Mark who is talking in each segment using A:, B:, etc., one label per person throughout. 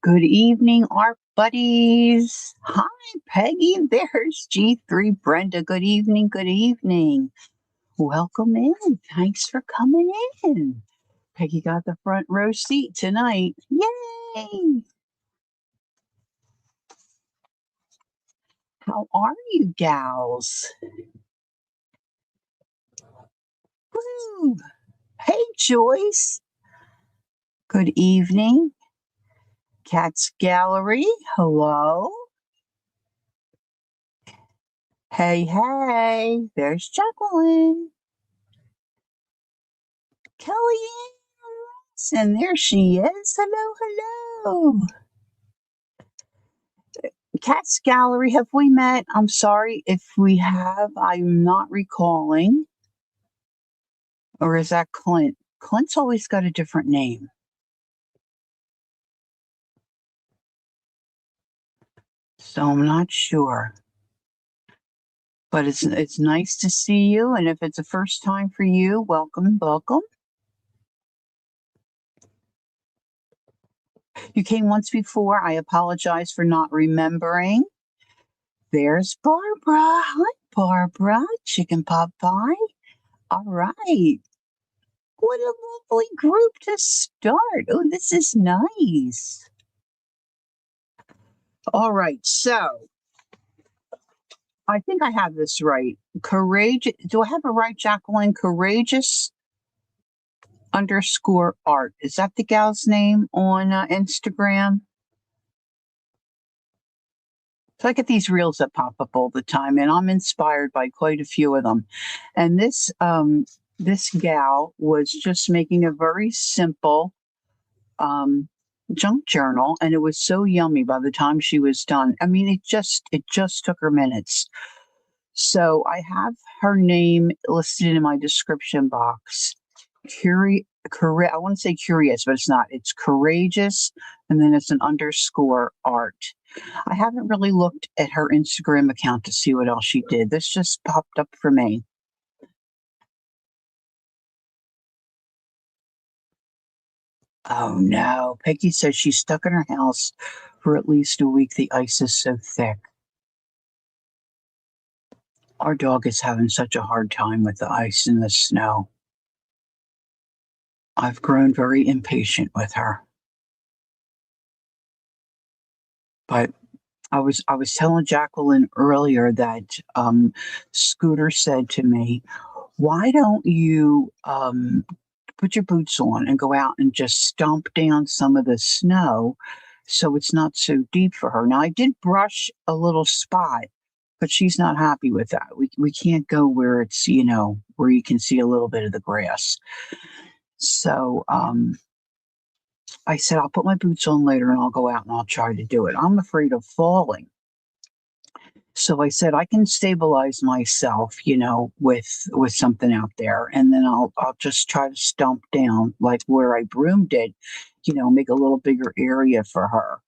A: Good evening, art buddies. Hi, Peggy. There's G3 Brenda. Good evening. Good evening. Welcome in. Thanks for coming in. Peggy got the front row seat tonight. Yay! How are you gals? Woo! Hey, Joyce. Good evening. Cat's Gallery. Hello. Hey, hey. There's Jacqueline. Kellyanne Robinson. There she is. Hello, hello. Cat's Gallery, have we met? I'm sorry if we have. I'm not recalling. Or is that Clint? Clint's always got a different name. So I'm not sure. But it's nice to see you. And if it's the first time for you, welcome, welcome. You came once before. I apologize for not remembering. There's Barbara. Hi, Barbara. Chicken pot pie. All right. What a lovely group to start. Oh, this is nice. All right. So I think I have this right. Courageous. Do I have it right, Jacqueline? Courageous _ art. Is that the gal's name on Instagram? So I get these reels that pop up all the time, and I'm inspired by quite a few of them. And this gal was just making a very simple junk journal, and it was so yummy by the time she was done. I mean, it just took her minutes. So I have her name listed in my description box. I want to say curious, but it's not. It's courageous, and then it's an _ art. I haven't really looked at her Instagram account to see what else she did. This just popped up for me. Oh no. Peggy says she's stuck in her house for at least a week. The ice is so thick. Our dog is having such a hard time with the ice and the snow. I've grown very impatient with her. But I was telling Jacqueline earlier that Scooter said to me, "Why don't you put your boots on and go out and just stomp down some of the snow so it's not so deep for her?" Now I did brush a little spot, but she's not happy with that. We can't go where it's, where you can see a little bit of the grass. So I said, I'll put my boots on later and I'll go out and I'll try to do it. I'm afraid of falling. So I said, I can stabilize myself, with something out there. And then I'll just try to stomp down like where I broomed it, make a little bigger area for her.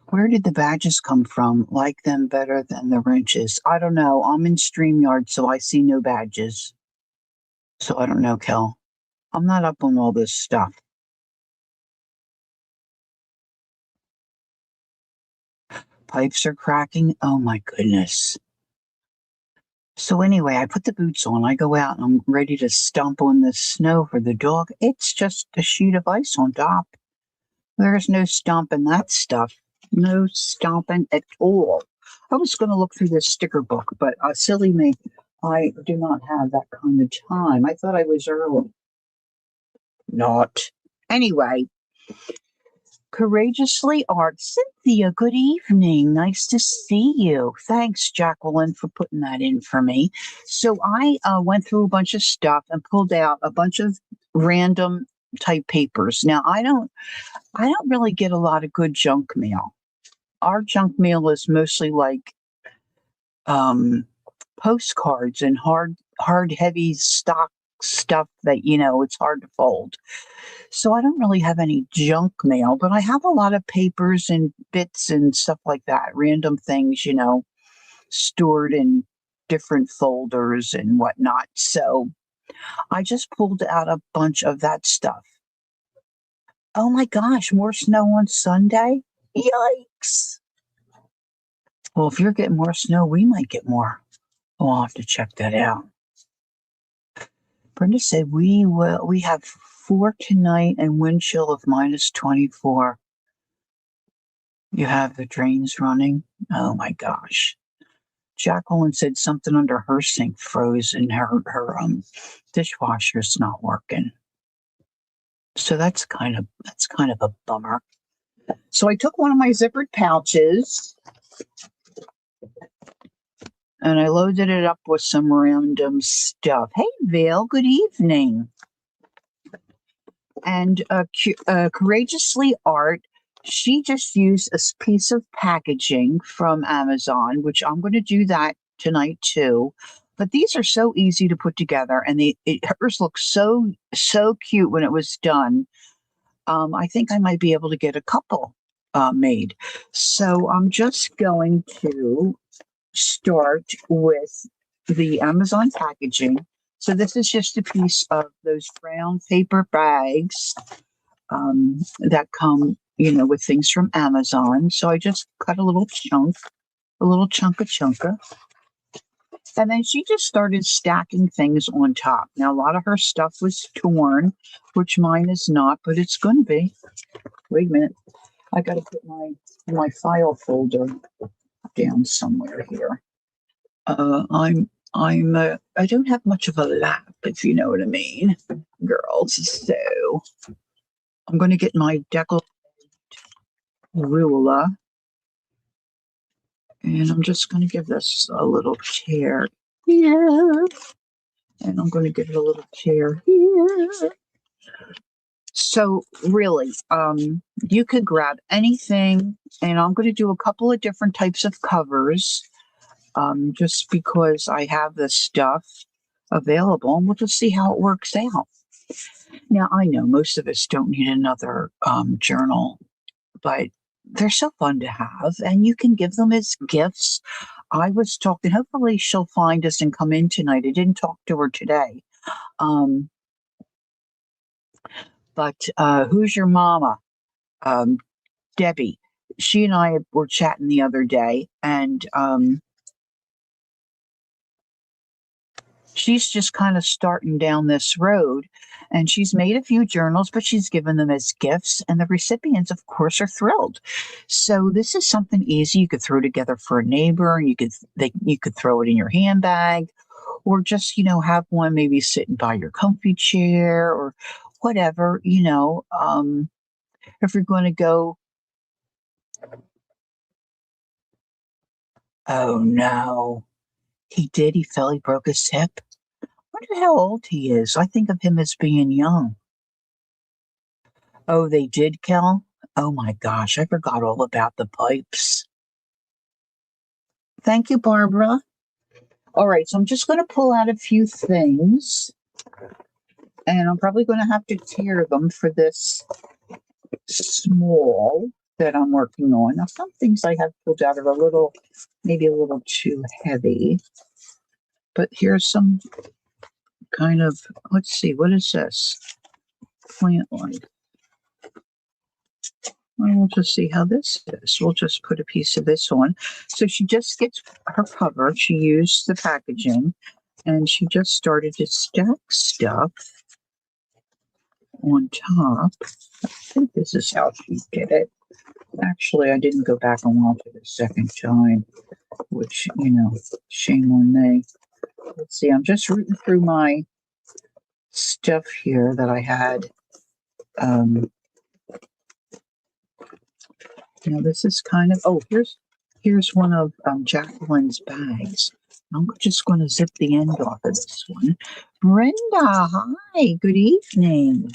A: Where did the badges come from? Like them better than the wrenches. I don't know. I'm in StreamYard, so I see no badges. So I don't know, Kel. I'm not up on all this stuff. Pipes are cracking. Oh my goodness. So anyway, I put the boots on. I go out and I'm ready to stomp on the snow for the dog. It's just a sheet of ice on top. There's no stomping that stuff. No stomping at all. I was going to look through this sticker book, but silly me, I do not have that kind of time. I thought I was early. Not. Anyway, Courageously Art. Cynthia, good evening. Nice to see you. Thanks, Jacqueline, for putting that in for me. So I went through a bunch of stuff and pulled out a bunch of random type papers. Now, I don't really get a lot of good junk mail. Our junk mail is mostly like postcards and hard, heavy stock stuff that, it's hard to fold. So I don't really have any junk mail, but I have a lot of papers and bits and stuff like that, random things, stored in different folders and whatnot. So I just pulled out a bunch of that stuff. Oh my gosh, more snow on Sunday? Yikes. Well, if you're getting more snow, we might get more. We'll have to check that out. Brenda said we have 4 tonight and wind chill of -24. You have the drains running? Oh my gosh. Jacqueline said something under her sink froze and her dishwasher's not working. So that's kind of a bummer. So I took one of my zippered pouches and I loaded it up with some random stuff. Hey, Vale, good evening. And Courageously Art, she just used a piece of packaging from Amazon, which I'm going to do that tonight too. But these are so easy to put together, and hers looks so cute when it was done. I think I might be able to get a couple made. So I'm just going to start with the Amazon packaging. So this is just a piece of those brown paper bags that come, with things from Amazon. So I just cut a little chunka. And then she just started stacking things on top. Now, a lot of her stuff was torn, which mine is not, but it's going to be. Wait a minute. I got to put my file folder down somewhere here. I don't have much of a lap, if you know what I mean, girls. So I'm going to get my decorative ruler, and I'm just going to give this a little tear here, and I'm going to give it a little tear here. So really, you could grab anything, and I'm going to do a couple of different types of covers, just because I have this stuff available, and we'll just see how it works out. Now, I know most of us don't need another journal, but they're so fun to have, and you can give them as gifts. I was talking, hopefully she'll find us and come in tonight. I didn't talk to her today. But who's your mama? Debbie. She and I were chatting the other day, and she's just kind of starting down this road, and she's made a few journals, but she's given them as gifts, and the recipients, of course, are thrilled. So this is something easy you could throw together for a neighbor. You could throw it in your handbag, or just have one maybe sitting by your comfy chair or whatever. If you're going to go. Oh no, he did. He fell. He broke his hip. Wonder how old he is. I think of him as being young. Oh, they did, Kel? Oh my gosh, I forgot all about the pipes. Thank you, Barbara. All right, so I'm just going to pull out a few things, and I'm probably going to have to tear them for this small that I'm working on. Now, some things I have pulled out are maybe a little too heavy, but here's some kind of, let's see, what is this? Plant life. We'll just see how this is. We'll just put a piece of this on. So she just gets her cover. She used the packaging, and she just started to stack stuff on top. I think this is how she did it. Actually, I didn't go back and watch it a second time, which, shame on me. Let's see. I'm just rooting through my stuff here that I had. This is kind of, here's one of Jacqueline's bags. I'm just going to zip the end off of this one. Brenda, hi, good evening.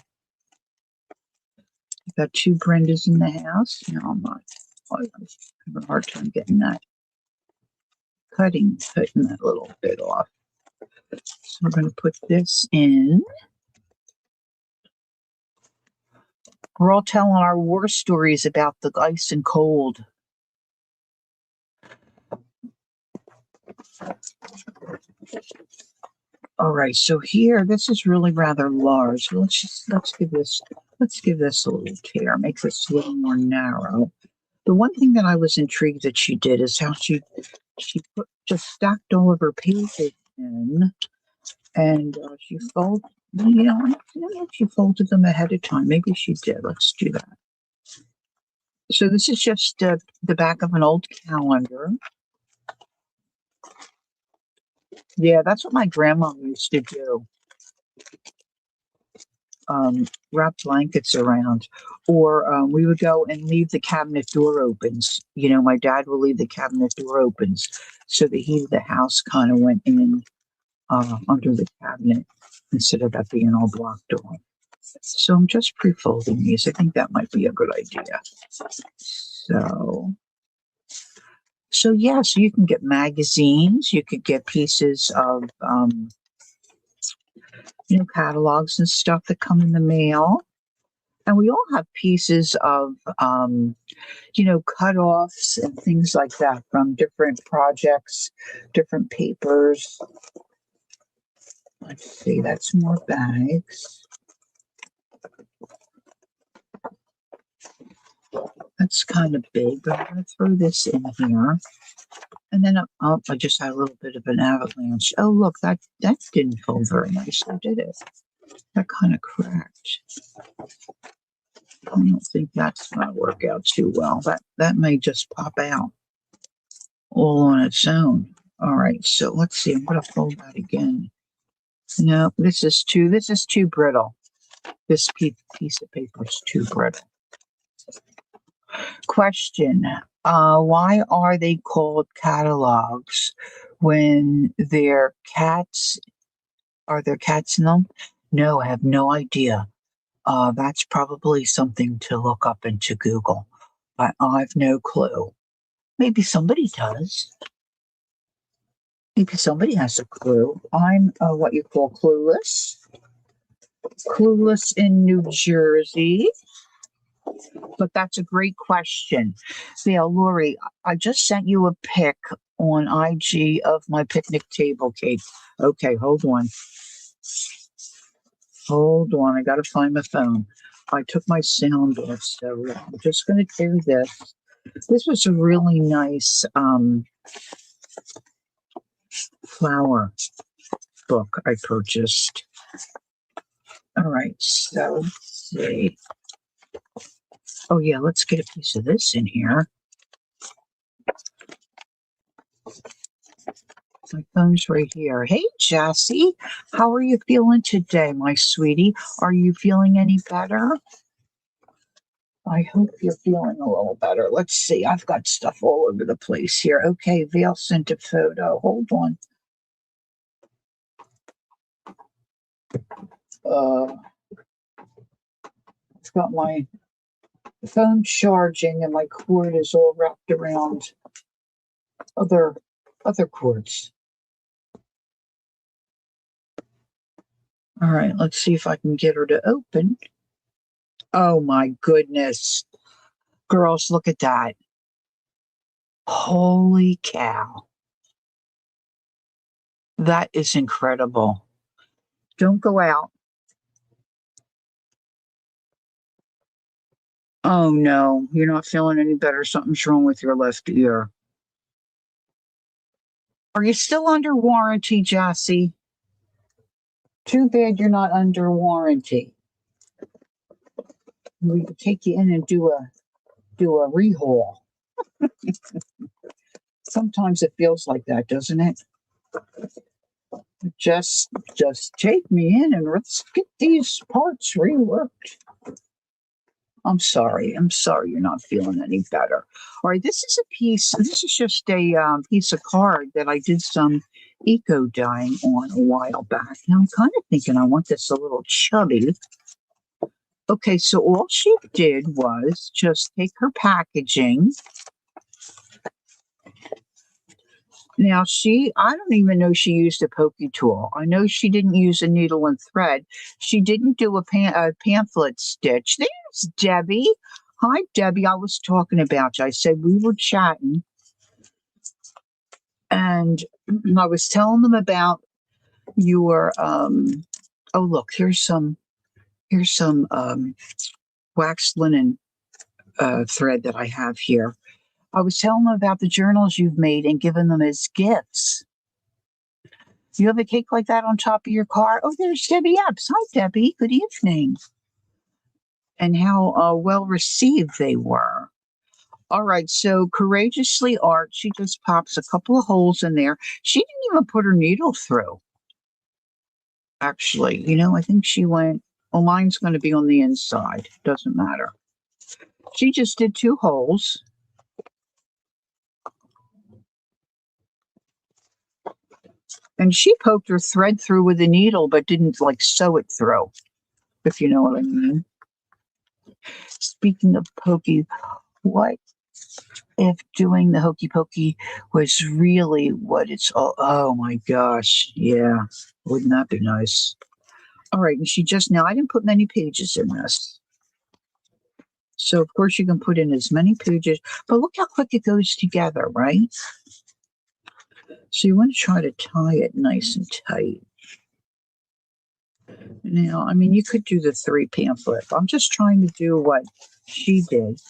A: You got 2 Brendas in the house? No, I'm not. I have a hard time getting that cutting that little bit off. So we're going to put this in. We're all telling our war stories about the ice and cold. All right, so here, this is really rather large. Let's give this a little tear, make this a little more narrow. The one thing that I was intrigued that she did is how she put just stacked all of her pages in, and she folded. I don't know if she folded them ahead of time. Maybe she did. Let's do that. So this is just the back of an old calendar. Yeah, that's what my grandma used to do. Wrap blankets around, or we would go and leave the cabinet door opens. My dad would leave the cabinet door opens so the heat of the house kind of went in under the cabinet instead of that being all blocked off. So I'm just pre-folding these. I think that might be a good idea. So yeah, so you can get magazines, you could get pieces of catalogs and stuff that come in the mail. And we all have pieces of cutoffs and things like that from different projects, different papers. Let's see, that's more bags. That's kind of big, but I'm going to throw this in here. And then I just had a little bit of an avalanche. Oh, look, that didn't fold very nicely, did it? That kind of cracked. I don't think that's going to work out too well. That may just pop out all on its own. All right, so let's see. I'm going to fold that again. No, this is too brittle. This piece of paper is too brittle. Question: why are they called catalogs when they're cats? Are there cats in them? No, I have no idea. That's probably something to look up into Google. I've no clue. Maybe somebody does. Maybe somebody has a clue. I'm what you call clueless. Clueless in New Jersey. But that's a great question. Yeah, Lori, I just sent you a pic on IG of my picnic table cake. Okay, hold on. Hold on. I got to find my phone. I took my sound off, so I'm just going to do this. This was a really nice flower book I purchased. All right, so let's see. Oh, yeah, let's get a piece of this in here. My phone's right here. Hey, Jessie, how are you feeling today, my sweetie? Are you feeling any better? I hope you're feeling a little better. Let's see. I've got stuff all over the place here. Okay, Vale sent a photo. Hold on. I've got my phone charging and my cord is all wrapped around other cords. All right, let's see if I can get her to open. Oh my goodness. Girls, look at that. Holy cow. That is incredible. Don't go out. Oh no, you're not feeling any better. Something's wrong with your left ear. Are you still under warranty, Jassy? Too bad you're not under warranty. We could take you in and do a rehaul. Sometimes it feels like that, doesn't it? Just take me in and let's get these parts reworked. I'm sorry you're not feeling any better. All right, this is just a piece of card that I did some eco dyeing on a while back. Now I'm kind of thinking I want this a little chubby. Okay, so all she did was just take her packaging. Now I don't even know she used a pokey tool. I know she didn't use a needle and thread. She didn't do a pamphlet stitch. There's Debbie. Hi, Debbie. I was talking about you. I said we were chatting and I was telling them about your oh look, here's some waxed linen thread that I have here. I was telling them about the journals you've made and given them as gifts. You have a cake like that on top of your car? Oh, there's Debbie Epps. Hi, Debbie. Good evening. And how well received they were. All right, so Courageously Art, she just pops a couple of holes in there. She didn't even put her needle through, actually. I think she went, well, mine's going to be on the inside. Doesn't matter. She just did 2 holes. And she poked her thread through with a needle, but didn't like sew it through, if you know what I mean. Speaking of pokey, what if doing the hokey pokey was really what it's all? Oh my gosh. Yeah. Wouldn't that be nice? All right. And I didn't put many pages in this. So, of course, you can put in as many pages, but look how quick it goes together, right? So, you want to try to tie it nice and tight. Now, I mean, you could do the 3 pamphlet. I'm just trying to do what she did.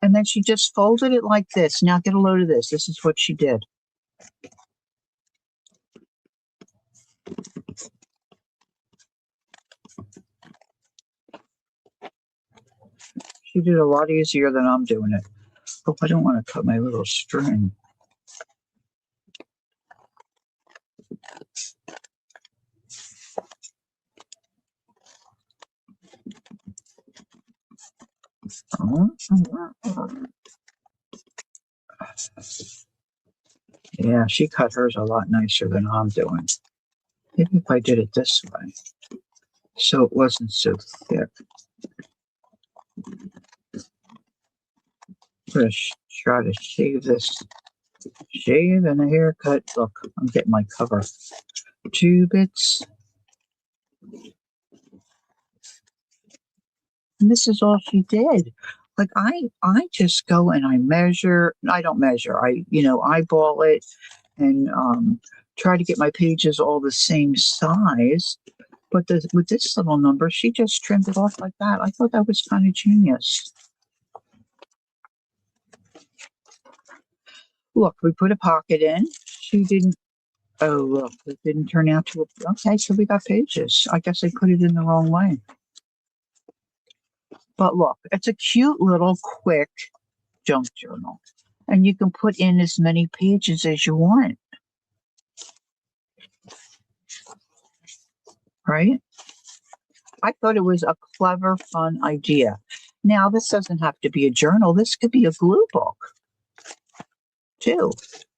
A: And then she just folded it like this. Now, get a load of this. This is what she did. She did it a lot easier than I'm doing it. Oh, I don't want to cut my little string. Yeah, she cut hers a lot nicer than I'm doing. Maybe if I did it this way, so it wasn't so thick. I'm going to try to shave this. Shave and a haircut. Look, I'm getting my cover. 2 bits. And this is all she did. Like I just go and I measure. I don't measure. I eyeball it and try to get my pages all the same size. But with this little number, she just trimmed it off like that. I thought that was kind of genius. Look, we put a pocket in. She didn't. Oh, look, it didn't turn out to. Okay, so we got pages. I guess I put it in the wrong way. But look, it's a cute little quick junk journal. And you can put in as many pages as you want. Right? I thought it was a clever, fun idea. Now, this doesn't have to be a journal. This could be a glue book, too.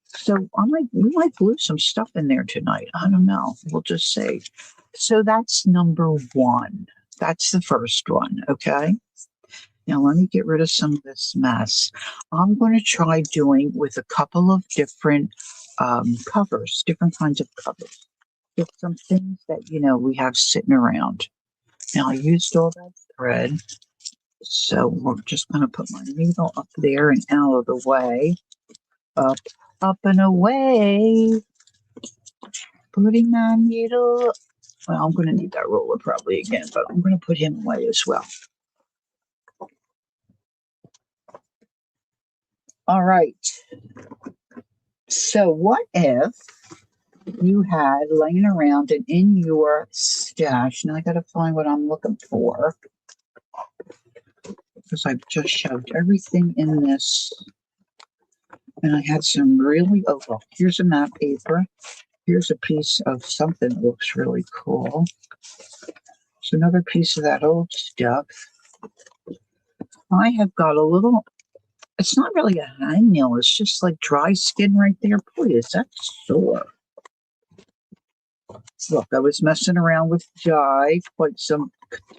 A: So we might glue some stuff in there tonight. I don't know. We'll just see. So that's number 1. That's the first one, okay? Now let me get rid of some of this mess. I'm going to try doing with a couple of different covers, different kinds of covers. Get some things that, we have sitting around. Now I used all that thread. So we're just going to put my needle up there and out of the way. Up and away. Putting my needle. Well, I'm going to need that roller probably again, but I'm going to put him away as well. All right. So what if you had laying around and in your stash, now I got to find what I'm looking for because I've just shoved everything in this. And I had some really, oh, look, here's a map paper. Here's a piece of something that looks really cool. It's another piece of that old stuff. I have got a little, it's not really a hangnail. It's just like dry skin right there. Boy, is that sore. Look, I was messing around with dye quite some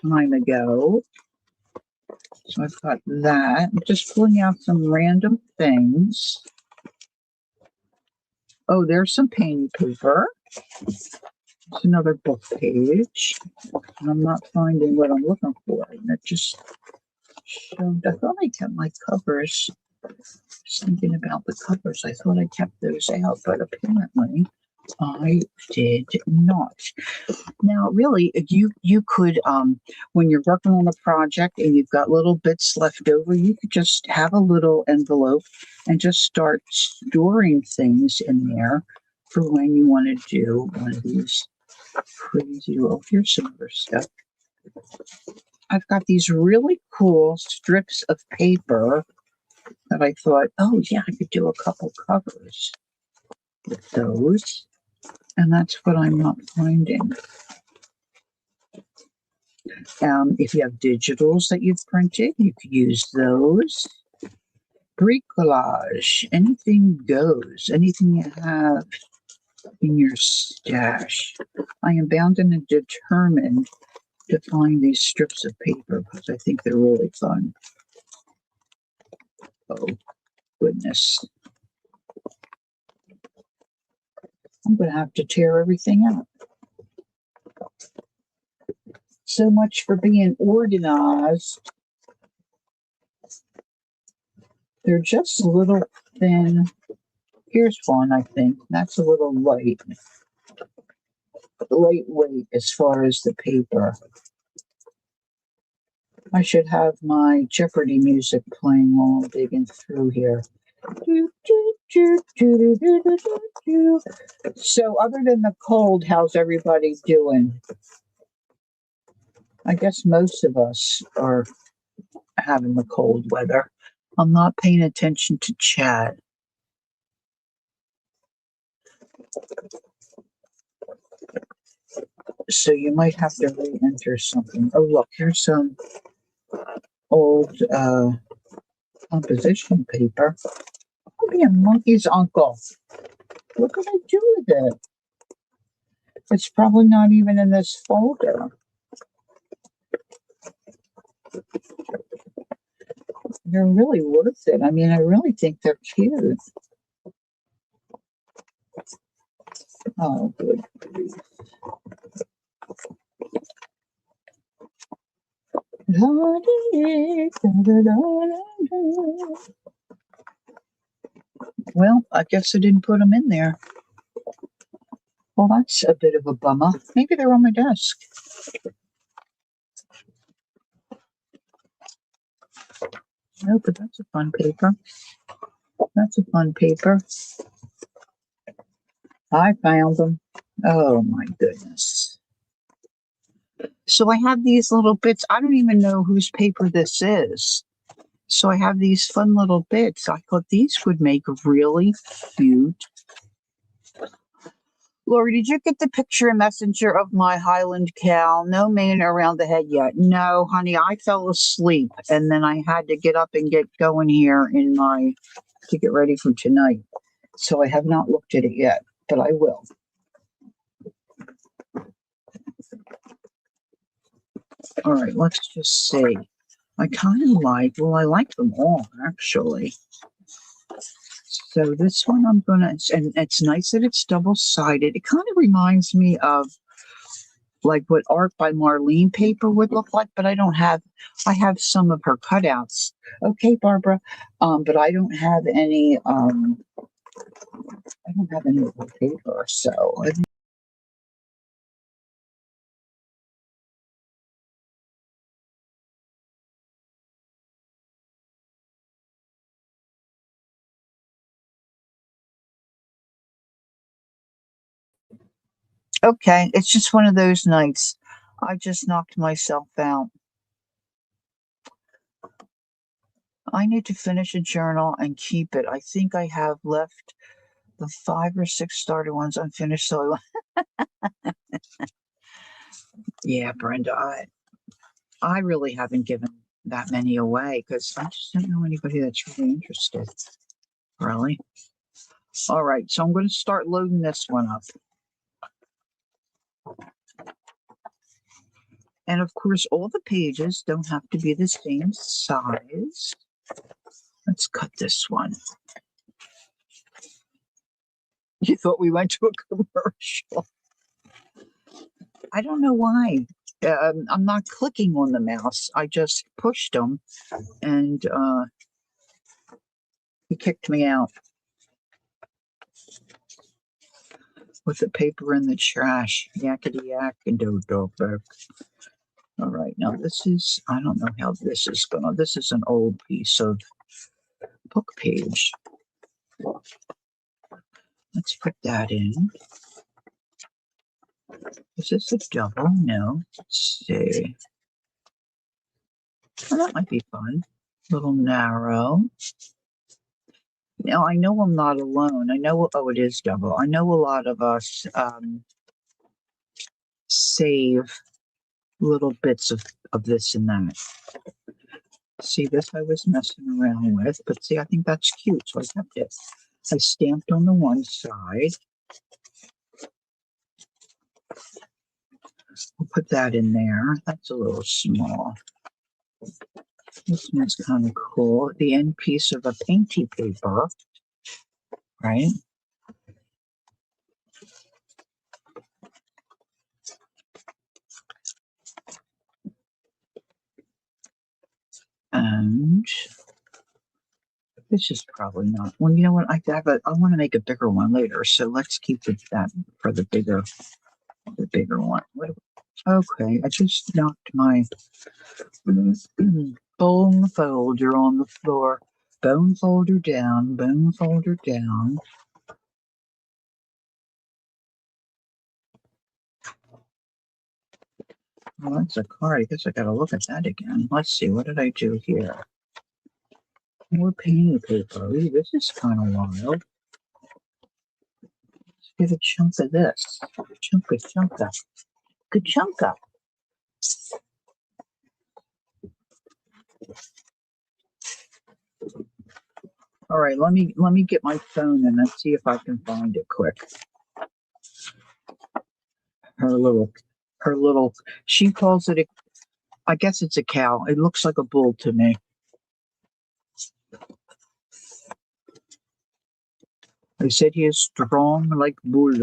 A: time ago. So I've got that. I'm just pulling out some random things. Oh, there's some painting paper. It's another book page. And I'm not finding what I'm looking for. And it just showed. I thought I kept my covers. Just thinking about the covers. I thought I kept those out, but apparently I did not. Now, really, you could when you're working on a project and you've got little bits left over, you could just have a little envelope and just start storing things in there for when you want to do one of these crazy. Oh, here's some other stuff. I've got these really cool strips of paper that I thought, oh yeah, I could do a couple covers with those. And that's what I'm not finding. If you have digitals that you've printed, you could use those. Bricolage, anything goes, anything you have in your stash. I am bound and determined to find these strips of paper because I think they're really fun. Oh, goodness. I'm going to have to tear everything out. So much for being organized. They're just little thin. Here's one, I think. That's a little lightweight as far as the paper. I should have my Jeopardy music playing while I'm digging through here. So other than the cold, how's everybody doing? I guess most of us are having the cold weather. I'm not paying attention to chat. So you might have to re-enter something. Oh, look, here's some old composition paper. I'll be a monkey's uncle. What can I do with it? It's probably not even in this folder. They're really worth it. I mean, I really think they're cute. Oh, good grief. Well, I guess I didn't put them in there. Well, that's a bit of a bummer. Maybe they're on my desk. No, but that's a fun paper. That's a fun paper. I found them. Oh my goodness. So I have these little bits. I don't even know whose paper this is. So I have these fun little bits. I thought these would make really cute. Lori, did you get the picture in Messenger of my Highland cow? No mane around the head yet. No, honey, I fell asleep and then I had to get up and get going here to get ready for tonight. So I have not looked at it yet, but I will. All right, let's just see. I like them all, actually. So this one I'm going to, and it's nice that it's double-sided. It kind of reminds me of like what art by Marlene paper would look like, but I have some of her cutouts. Okay, Barbara. But I don't have any, of her paper, so I think. Okay, it's just one of those nights. I just knocked myself out. I need to finish a journal and keep it. I think I have left the 5 or 6 starter ones unfinished. So, yeah, Brenda, I really haven't given that many away because I just don't know anybody that's really interested. Really? All right, so I'm going to start loading this one up. And of course, all the pages don't have to be the same size. Let's cut this one. You thought we went to a commercial. I don't know why. I'm not clicking on the mouse. I just pushed them and he kicked me out. with the paper in the trash. Yakety yak and do do. All right, now this is, I don't know how this is gonna, this is an old piece of book page. Let's put that in. Is this a double? No. Let's see. Well, that might be fun. A little narrow. Now, I know I'm not alone. I know, oh, it is double. I know a lot of us save little bits of this and that. See, this I was messing around with, but see, I think that's cute, so I kept it. I stamped on the one side. We'll put that in there. That's a little small. This one's kind of cool. The end piece of a painty paper, right? And this is probably not. Well, you know what? I want to make a bigger one later, so let's keep that for the bigger one. Okay, I just knocked my bone folder on the floor. Bone folder down. Bone folder down. Well, that's a card. I guess I gotta look at that again. Let's see. What did I do here? More painting paper. Ooh, this is kind of wild. Let's get a chunk of this. Chunka. Good chunka. All right, let me get my phone and let's see if I can find it quick. Her little, she calls it I guess it's a cow. It looks like a bull to me. They said he is strong like bull.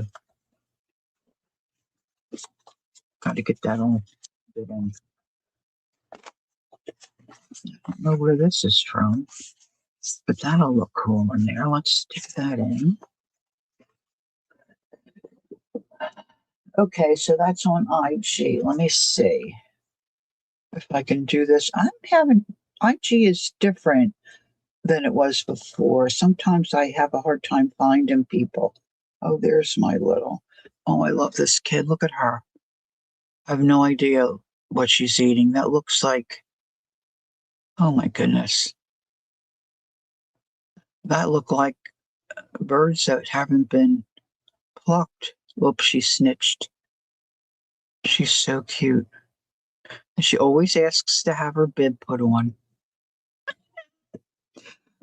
A: Got to get that on. I don't know where this is from, but that'll look cool in there. Let's stick that in. Okay, so that's on IG. Let me see if I can do this. I'm having IG is different than it was before. Sometimes I have a hard time finding people. Oh, there's my little. Oh, I love this kid. Look at her. I have no idea what she's eating. That looks like, oh my goodness. That look like birds that haven't been plucked. Whoops, she snitched. She's so cute. And she always asks to have her bib put on.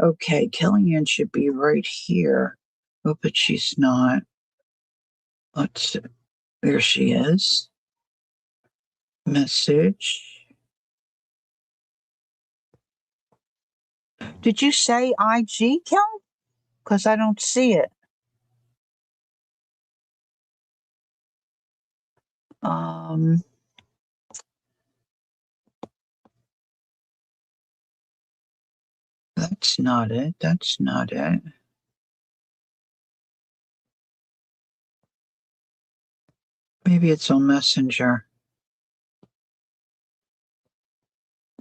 A: Okay, Kellyanne should be right here. Oh, but she's not. Let's see. There she is. Message. Did you say IG, Kel? Because I don't see it. That's not it. That's not it. Maybe it's on Messenger.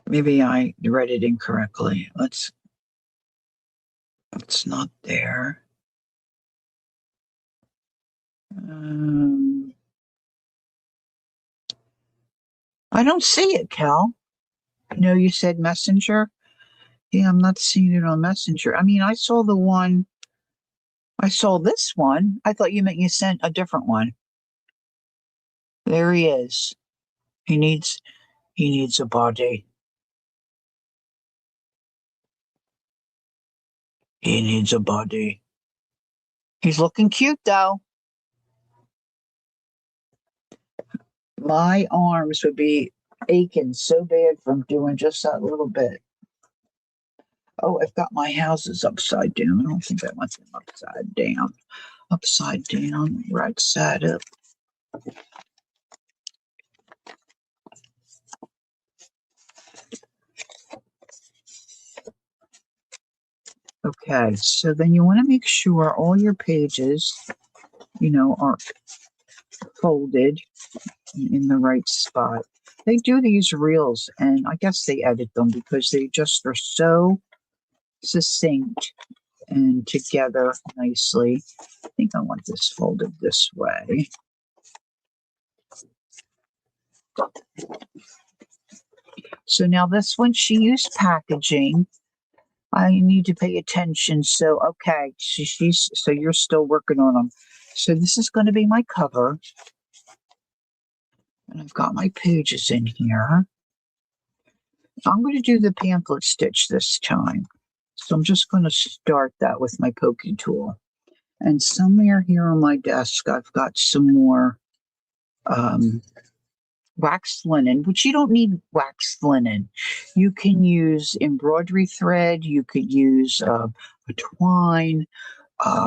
A: Maybe I read it incorrectly. It's not there. I don't see it, Cal. No, you said Messenger? Yeah, I'm not seeing it on Messenger. I mean, I saw this one. I thought you meant you sent a different one. There he is. He needs a body. He needs a body. He's looking cute though. My arms would be aching so bad from doing just that little bit. Oh, I've got my houses upside down. I don't think I want them upside down. Upside down, right side up. Okay, so then you want to make sure all your pages are folded in the right spot. They do these reels, and I guess they edit them because they just are so succinct and together nicely. I think I want this folded this way. So now this one, she used packaging. I need to pay attention. So, okay, so you're still working on them. So this is going to be my cover. And I've got my pages in here. I'm going to do the pamphlet stitch this time. So I'm just going to start that with my poking tool. And somewhere here on my desk, I've got some more waxed linen, which you don't need waxed linen. You can use embroidery thread. You could use a twine.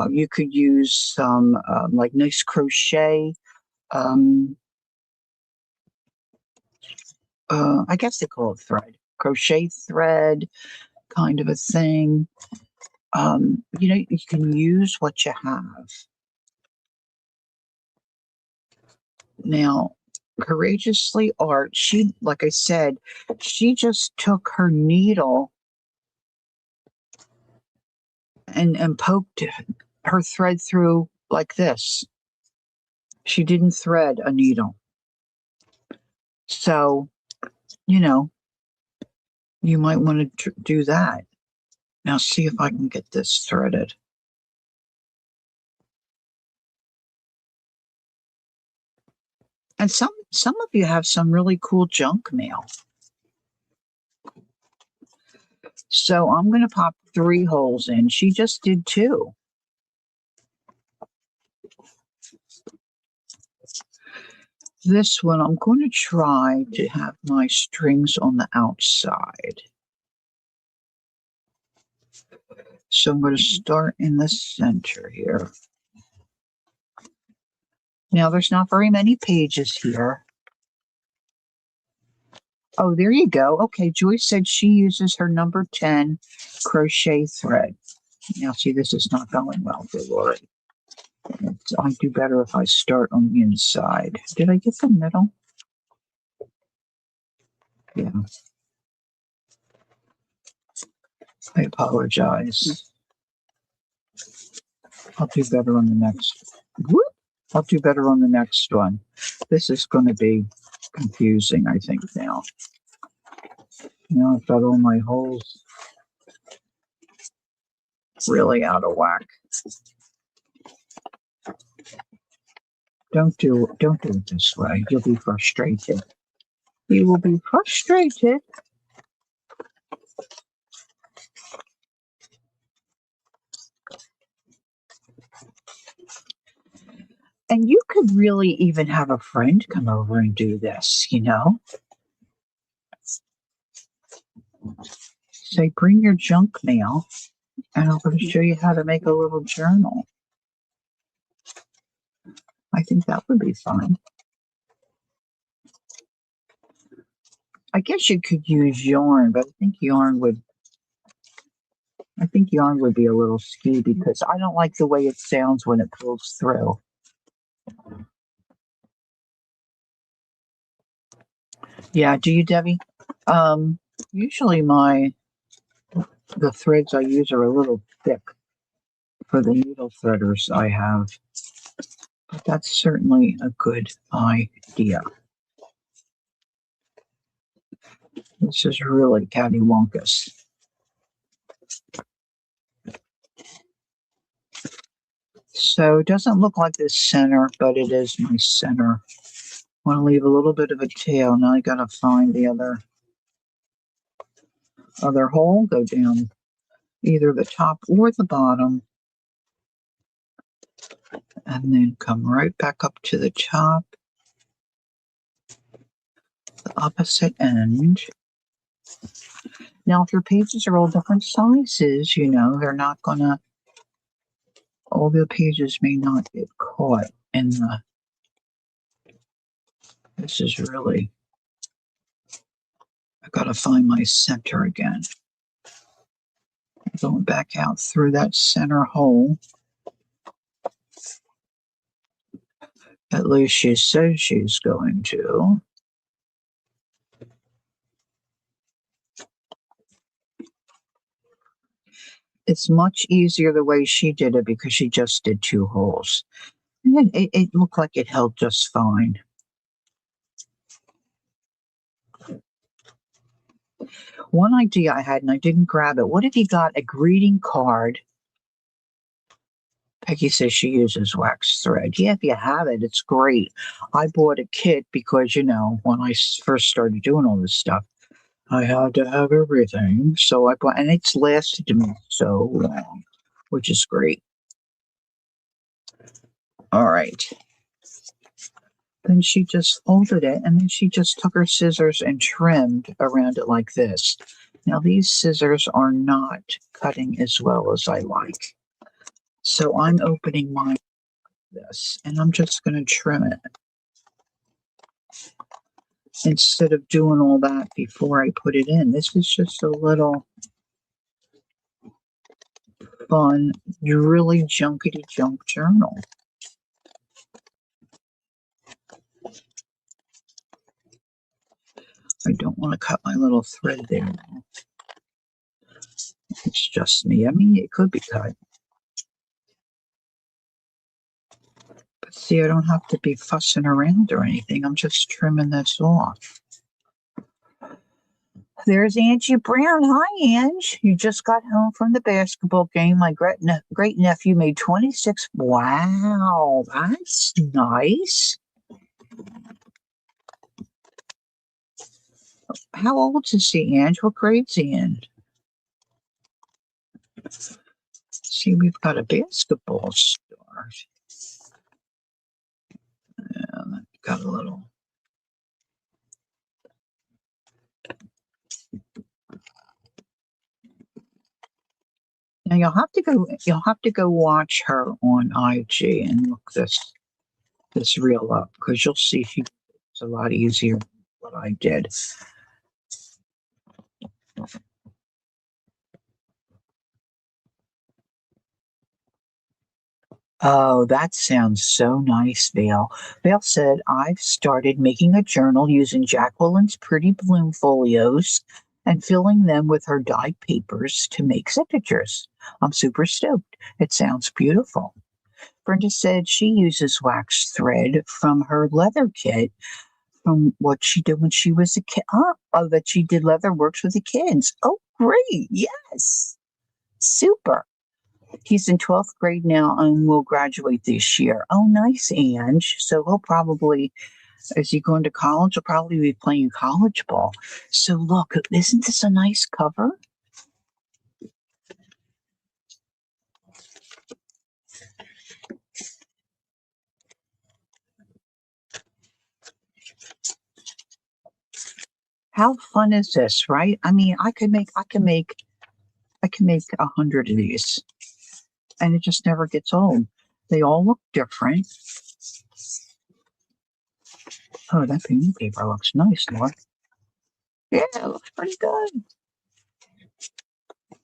A: You could use some like nice crochet. I guess they call it thread, crochet thread kind of a thing. You can use what you have. Now, Courageously Art, like I said, she just took her needle and poked her thread through like this. She didn't thread a needle. So, you might want to do that. Now, see if I can get this threaded. And some of you have some really cool junk mail. So I'm going to pop 3 holes in. She just did 2. This one, I'm going to try to have my strings on the outside. So I'm going to start in the center here. Now, there's not very many pages here. Oh, there you go. Okay, Joyce said she uses her number 10 crochet thread. Now, see, this is not going well for Lori. I do better if I start on the inside. Did I get the middle? Yeah. I apologize. I'll do better on the next. Whoop! I'll do better on the next one. This is going to be confusing, I think, now. Now I've got all my holes really out of whack. Don't do it this way. You'll be frustrated. You will be frustrated. And you could really even have a friend come over and do this, Say, bring your junk mail, and I'm going to show you how to make a little journal. I think that would be fun. I guess you could use yarn, but I think yarn would be a little ski because I don't like the way it sounds when it pulls through. Yeah, do you, Debbie? Usually the threads I use are a little thick for the needle threaders I have, but that's certainly a good idea. This is really cattywampus. So it doesn't look like the center, but it is my center. I want to leave a little bit of a tail. Now I got to find the other hole, go down either the top or the bottom, and then come right back up to the top, the opposite end. Now, if your pages are all different sizes, they're not gonna, all the pages may not get caught in this is really, I gotta find my center again. Going back out through that center hole. At least she says she's going to. It's much easier the way she did it because she just did 2 holes. And it looked like it held just fine. One idea I had, and I didn't grab it. What if you got a greeting card? Peggy says she uses wax thread. Yeah, if you have it, it's great. I bought a kit because, when I first started doing all this stuff, I had to have everything. So I bought, and it's lasted me so long, which is great. All right. Then she just folded it, and then she just took her scissors and trimmed around it like this. Now, these scissors are not cutting as well as I like. So I'm opening mine like this, and I'm just going to trim it. Instead of doing all that before I put it in. This is just a little fun, really junkety junk journal. I don't want to cut my little thread there now. It's just me. I mean, it could be cut. But see, I don't have to be fussing around or anything. I'm just trimming this off. There's Angie Brown. Hi, Ange. You just got home from the basketball game. My great nephew made 26. Wow, that's nice. How old is he, Ange? What grade's he in? See, we've got a basketball star. Yeah, got a little. Now you'll have to go watch her on IG and look this reel up because you'll see it's a lot easier than what I did. Oh, that sounds so nice, Vale. Vale said, I've started making a journal using Jacqueline's pretty bloom folios and filling them with her dyed papers to make signatures. I'm super stoked. It sounds beautiful. Brenda said she uses wax thread from her leather kit from what she did when she was a kid. Oh, that she did leather works with the kids. Oh, great. Yes. Super. He's in 12th grade now and will graduate this year. Oh, nice, Ange. So he'll probably, is he going to college? He'll probably be playing college ball. So look, isn't this a nice cover? How fun is this, right? I mean, I can make 100 of these, and it just never gets old. They all look different. Oh, that pink paper looks nice, Laura. Yeah, it looks pretty good.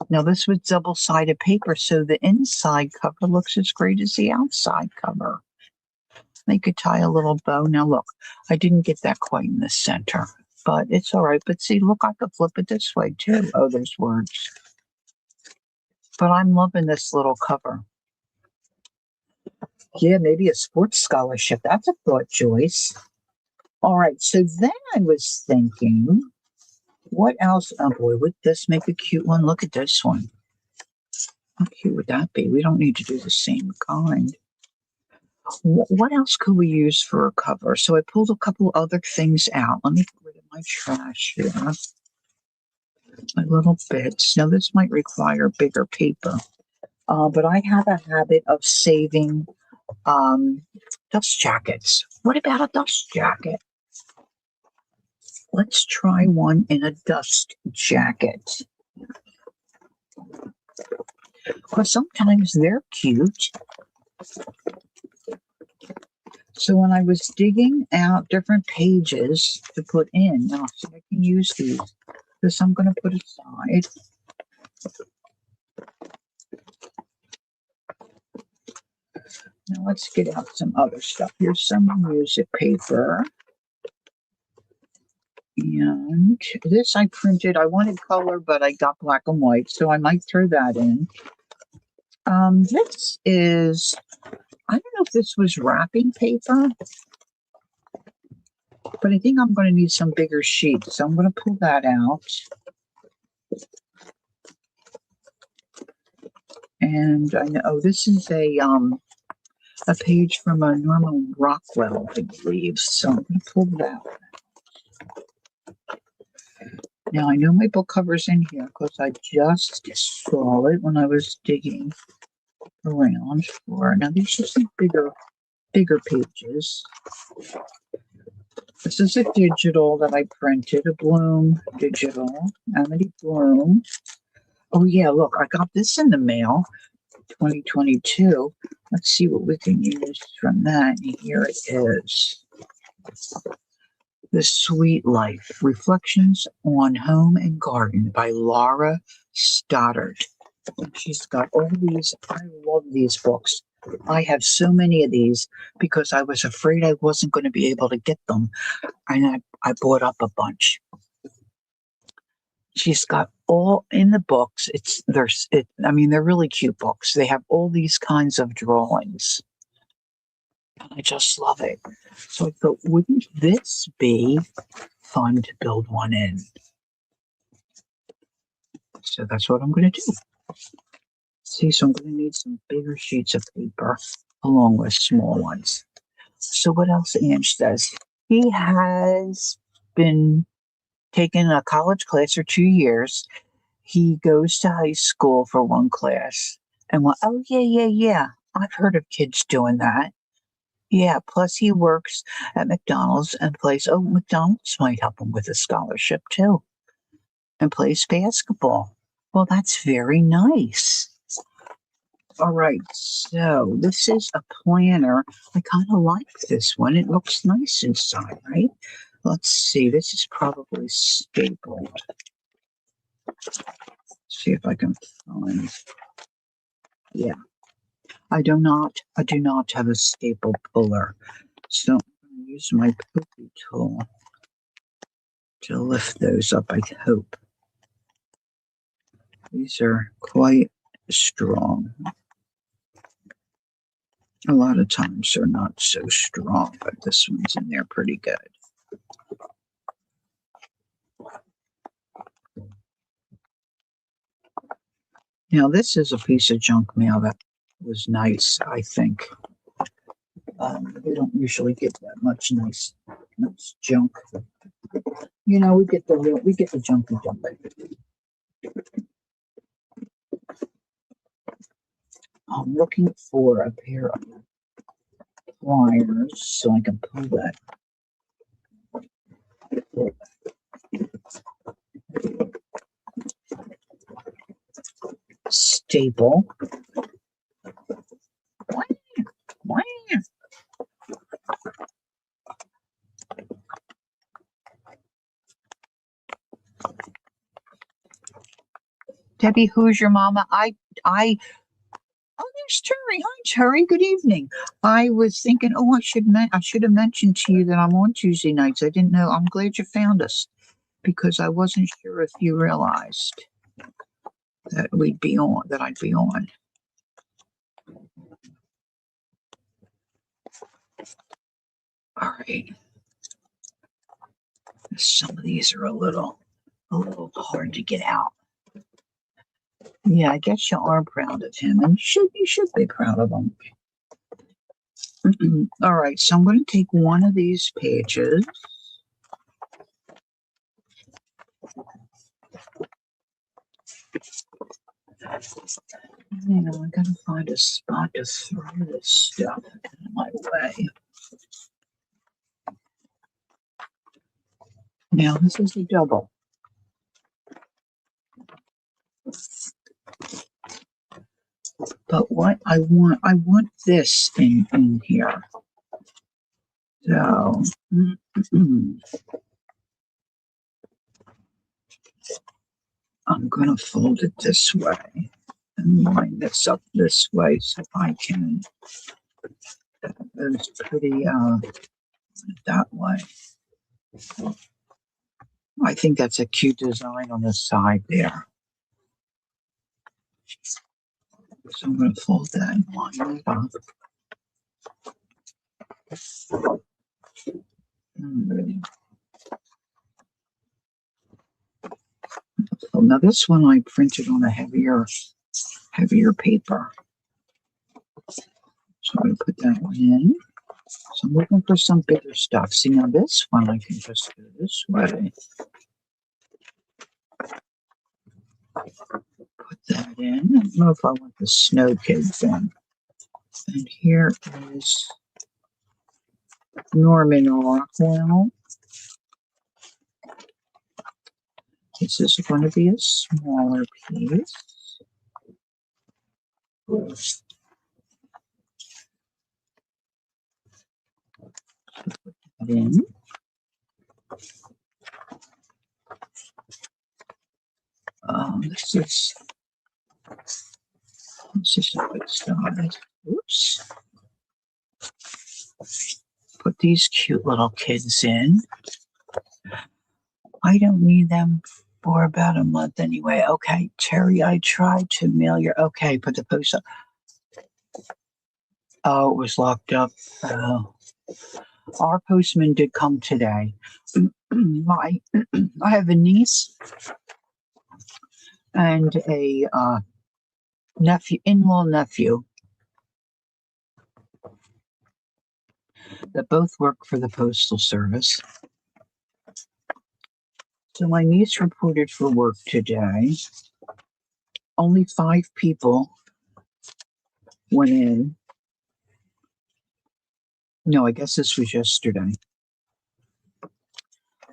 A: Now, this was double-sided paper, so the inside cover looks as great as the outside cover. They could tie a little bow. Now, look, I didn't get that quite in the center, but it's all right. But see, look, I could flip it this way, too. Oh, there's words. But I'm loving this little cover. Yeah, maybe a sports scholarship. That's a thought, Joyce. All right, so then I was thinking, what else? Oh, boy, would this make a cute one? Look at this one. How cute would that be? We don't need to do the same kind. What else could we use for a cover? So I pulled a couple other things out. Let me get rid of my trash here. My little bits. Now, this might require bigger paper, but I have a habit of saving dust jackets. What about a dust jacket? Let's try one in a dust jacket. Because sometimes they're cute. So when I was digging out different pages to put in, now see, I can use these. This I'm going to put aside. Now let's get out some other stuff. Here's some music paper. And this I printed. I wanted color, but I got black and white, so I might throw that in. This is, I don't know if this was wrapping paper, but I think I'm going to need some bigger sheets, so I'm going to pull that out. And I know this is a page from a Norman Rockwell, I believe. So I'm going to pull that. Now I know my book cover's in here because I just saw it when I was digging around for. Now these are some bigger pages. This is a digital that I printed, a Bloom digital, Amity Bloom. Oh yeah, look, I got this in the mail, 2022. Let's see what we can use from that. And here it is. The Sweet Life, Reflections on Home and Garden by Laura Stoddard. She's got all these. I love these books. I have so many of these because I was afraid I wasn't going to be able to get them. And I bought up a bunch. She's got all in the books. They're really cute books. They have all these kinds of drawings. And I just love it. So I thought, wouldn't this be fun to build one in? So that's what I'm going to do. See, so I'm going to need some bigger sheets of paper along with small ones. So what else Ange says? He has been taking a college class for 2 years. He goes to high school for one class. And oh, yeah. I've heard of kids doing that. Yeah, plus he works at McDonald's and McDonald's might help him with a scholarship too. And plays basketball. Well, that's very nice. All right, so this is a planner. I kind of like this one. It looks nice inside, right? Let's see. This is probably stapled. See if I can find. Yeah, I do not have a staple puller, so I'm going to use my pokey tool to lift those up. I hope these are quite strong. A lot of times they're not so strong, but this one's in there pretty good. Now, this is a piece of junk mail that was nice, I think. We don't usually get that much nice junk. You know, we get the junky junk. I'm looking for a pair of pliers so I can pull that. Staple. Debbie, who's your mama? Oh, there's Terry. Hi, Terry. Good evening. I was thinking, I should have mentioned to you that I'm on Tuesday nights. I didn't know. I'm glad you found us because I wasn't sure if you realized that I'd be on. All right. Some of these are a little hard to get out. Yeah, I guess you are proud of him, and you should be proud of him. All right, so I'm going to take one of these pages. I got to find a spot to throw this stuff out of my way. Now, this is a double. But what I want this in here. So, I'm going to fold it this way and line this up this way so I can It's pretty that way. I think that's a cute design on the side there. So I'm going to fold that and line it up. So now this one I printed on a heavier paper. So I'm going to put that one in. So I'm looking for some bigger stuff. See, now this one I can just go this way. Put that in. I don't know if I want the snow kids in. And here is Norman Rockwell. This is going to be a smaller piece. Put that in. This is a good size. Oops. Put these cute little kids in. I don't need them for about a month anyway. Okay, Terry, I tried to mail your. Okay, put the post up. Oh, it was locked up. Our postman did come today. I have a niece and a in-law nephew that both work for the Postal Service. So my niece reported for work today. Only 5 people went in. No, I guess this was yesterday.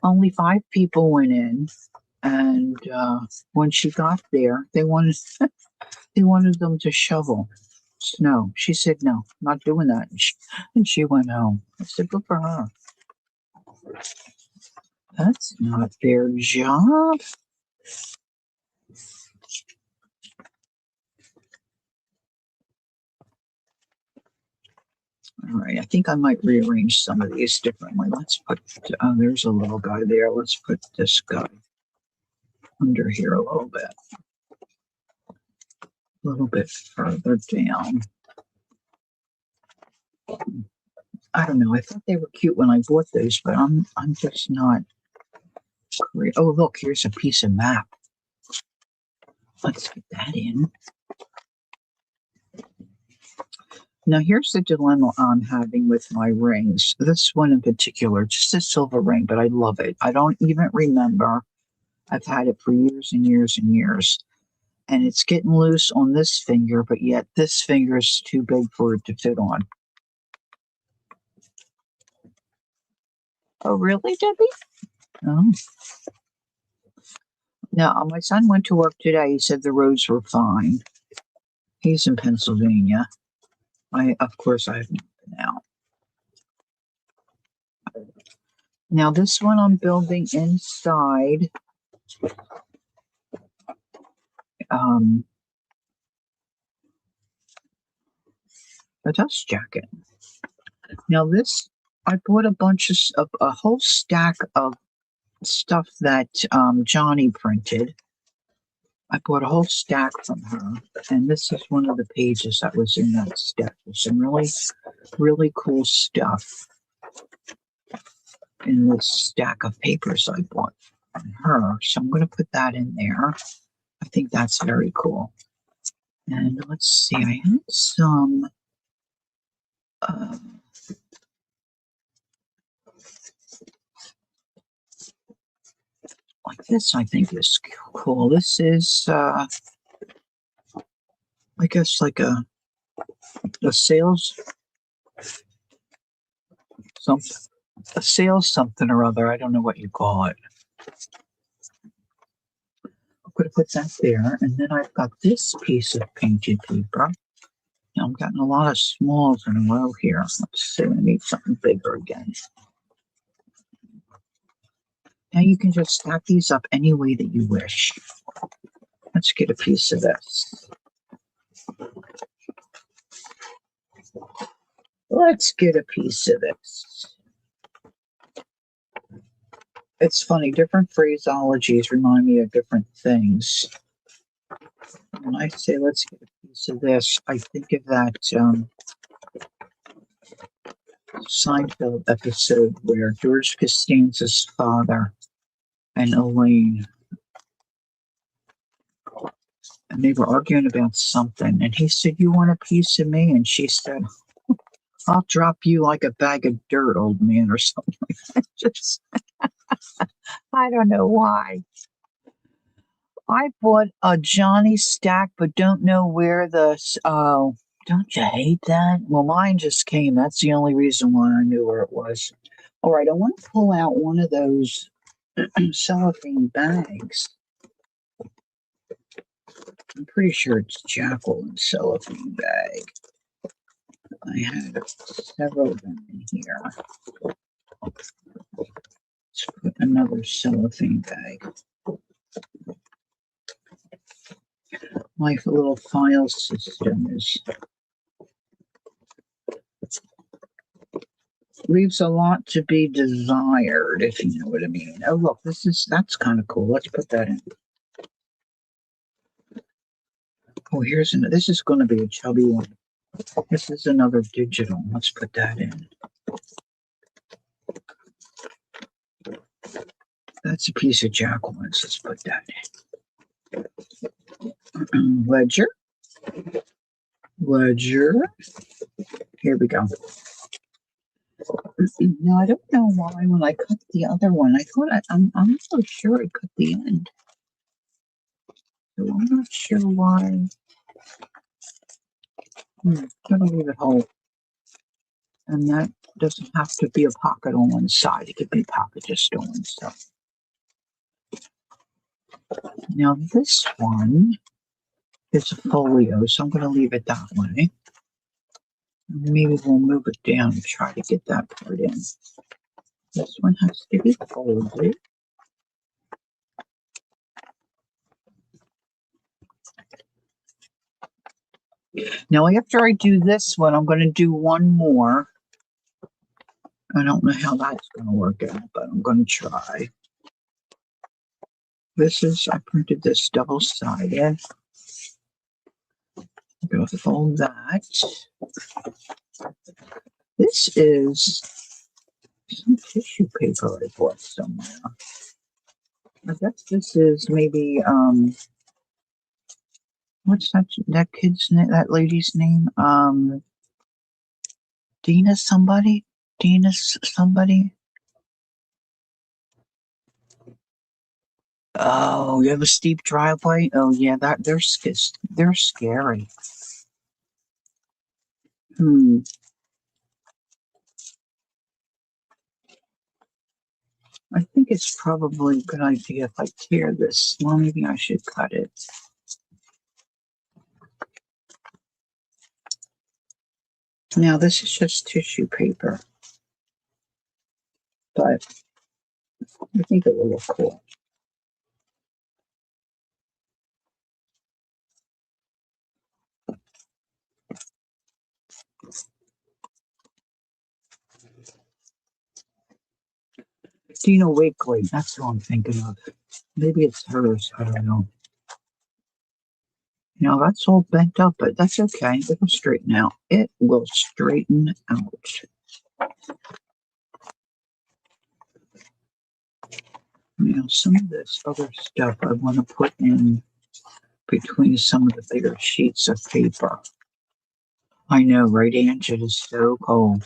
A: Only 5 people went in, and when she got there, they wanted them to shovel snow. She said, "No, not doing that," and she went home. I said, "Good for her. That's not their job." All right, I think I might rearrange some of these differently. Let's put, there's a little guy there. Let's put this guy under here a little bit further down. I don't know. I thought they were cute when I bought those, but I'm just not great. Oh, look, here's a piece of map. Let's get that in. Now, here's the dilemma I'm having with my rings. This one in particular, just a silver ring, but I love it. I don't even remember. I've had it for years and years and years. And it's getting loose on this finger, but yet this finger is too big for it to fit on. Oh, really, Debbie? Oh. Now, my son went to work today. He said the roads were fine. He's in Pennsylvania. Of course, I haven't been out. Now, this one I'm building inside a dust jacket. Now, this, I bought a whole stack of stuff that Johnny printed. I bought a whole stack from her, and this is one of the pages that was in that stack. There's some really, really cool stuff in this stack of papers I bought from her. So I'm going to put that in there. I think that's very cool. And let's see, I had some like this, I think is cool. This is, I guess, like a sales something or other. I don't know what you call it. I'm going to put that there. And then I've got this piece of painted paper. Now I'm getting a lot of smalls in a row here. Let's see, I need something bigger again. Now you can just stack these up any way that you wish. Let's get a piece of this. Let's get a piece of this. It's funny, different phraseologies remind me of different things. When I say let's get a piece of this, I think of that Seinfeld episode where George Costanza's father and Elaine, and they were arguing about something, and he said, "You want a piece of me?" And she said, "I'll drop you like a bag of dirt, old man," or something like that. Just, I don't know why. I bought a Johnny stack, but don't know where oh, don't you hate that? Well, mine just came. That's the only reason why I knew where it was. All right, I want to pull out one of those cellophane bags. I'm pretty sure it's Jacqueline's cellophane bag. I had several of them in here. Let's put another cellophane bag. My little file system leaves a lot to be desired, if you know what I mean. Oh, look, that's kind of cool. Let's put that in. Oh, this is going to be a chubby one. This is another digital. Let's put that in. That's a piece of Jacqueline's. Let's put that in. Ledger. Here we go. Now, I don't know why when I cut the other one, I thought I'm not so sure I cut the end. So I'm not sure why. Gotta leave it whole. And that doesn't have to be a pocket on one side. It could be a pocket just on one side. Now this one is a folio, so I'm going to leave it that way. Maybe we'll move it down and try to get that part in. This one has to be folded. Now after I do this one, I'm going to do one more. I don't know how that's going to work out, but I'm going to try. I printed this double-sided. I'm going to fold that. This is some tissue paper I bought somewhere. I guess this is maybe, what's that kid's name, that lady's name? Dina somebody? Oh, you have a steep driveway? Oh yeah, they're scary. I think it's probably a good idea if I tear this. Well, maybe I should cut it. Now, this is just tissue paper, but I think it will look cool. Dina Wakley, that's who I'm thinking of. Maybe it's hers, I don't know. Now, that's all bent up, but that's okay. It'll straighten out. It will straighten out. Now, some of this other stuff I want to put in between some of the bigger sheets of paper. I know, right, Ange? It is so cold.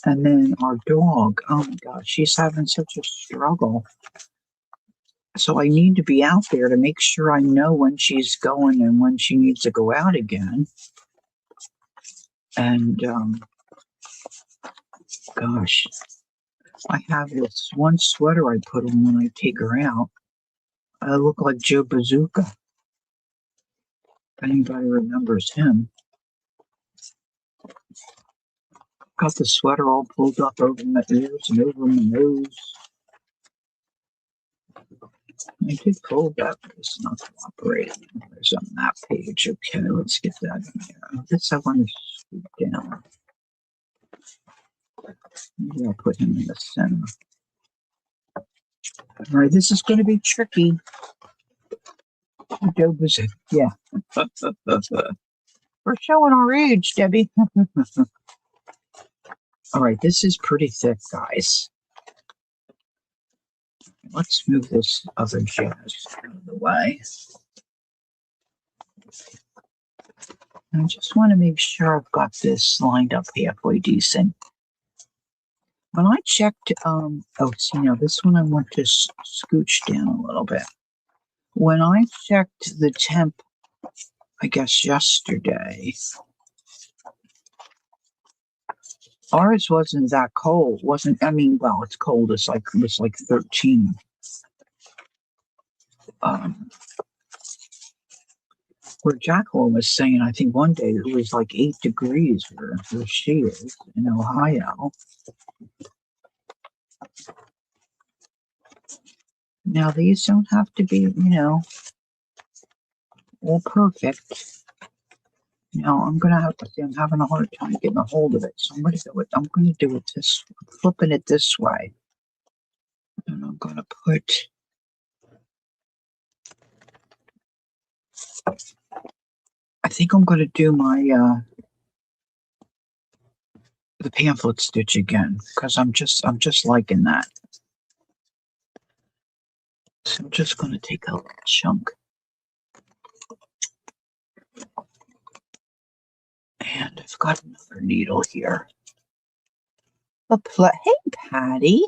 A: And then our dog, oh my gosh, she's having such a struggle. So I need to be out there to make sure I know when she's going and when she needs to go out again. And gosh, I have this one sweater I put on when I take her out. I look like Joe Bazooka. If anybody remembers him. Got the sweater all pulled up over my ears and over my nose. I did fold that, but it's not cooperating. There's a map page. Okay, let's get that in there. This I want to scoot down. Maybe I'll put him in the center. All right, this is going to be tricky. Yeah. We're showing our age, Debbie. All right, this is pretty thick, guys. Let's move this other jazz out of the way. I just want to make sure I've got this lined up halfway decent. When I checked, see, now this one I want to scooch down a little bit. When I checked the temp, I guess yesterday, ours wasn't that cold. I mean, well, it's cold. It was like 13. Where Jacqueline was saying, I think one day it was like 8 degrees where she is in Ohio. Now, these don't have to be, all perfect. Now, I'm having a hard time getting a hold of it. So I'm going to do it flipping it this way. And I'm going to put, I think I'm going to do my, the pamphlet stitch again, because I'm just liking that. So I'm just going to take a little chunk. And I've got another needle here. Hey, Patty.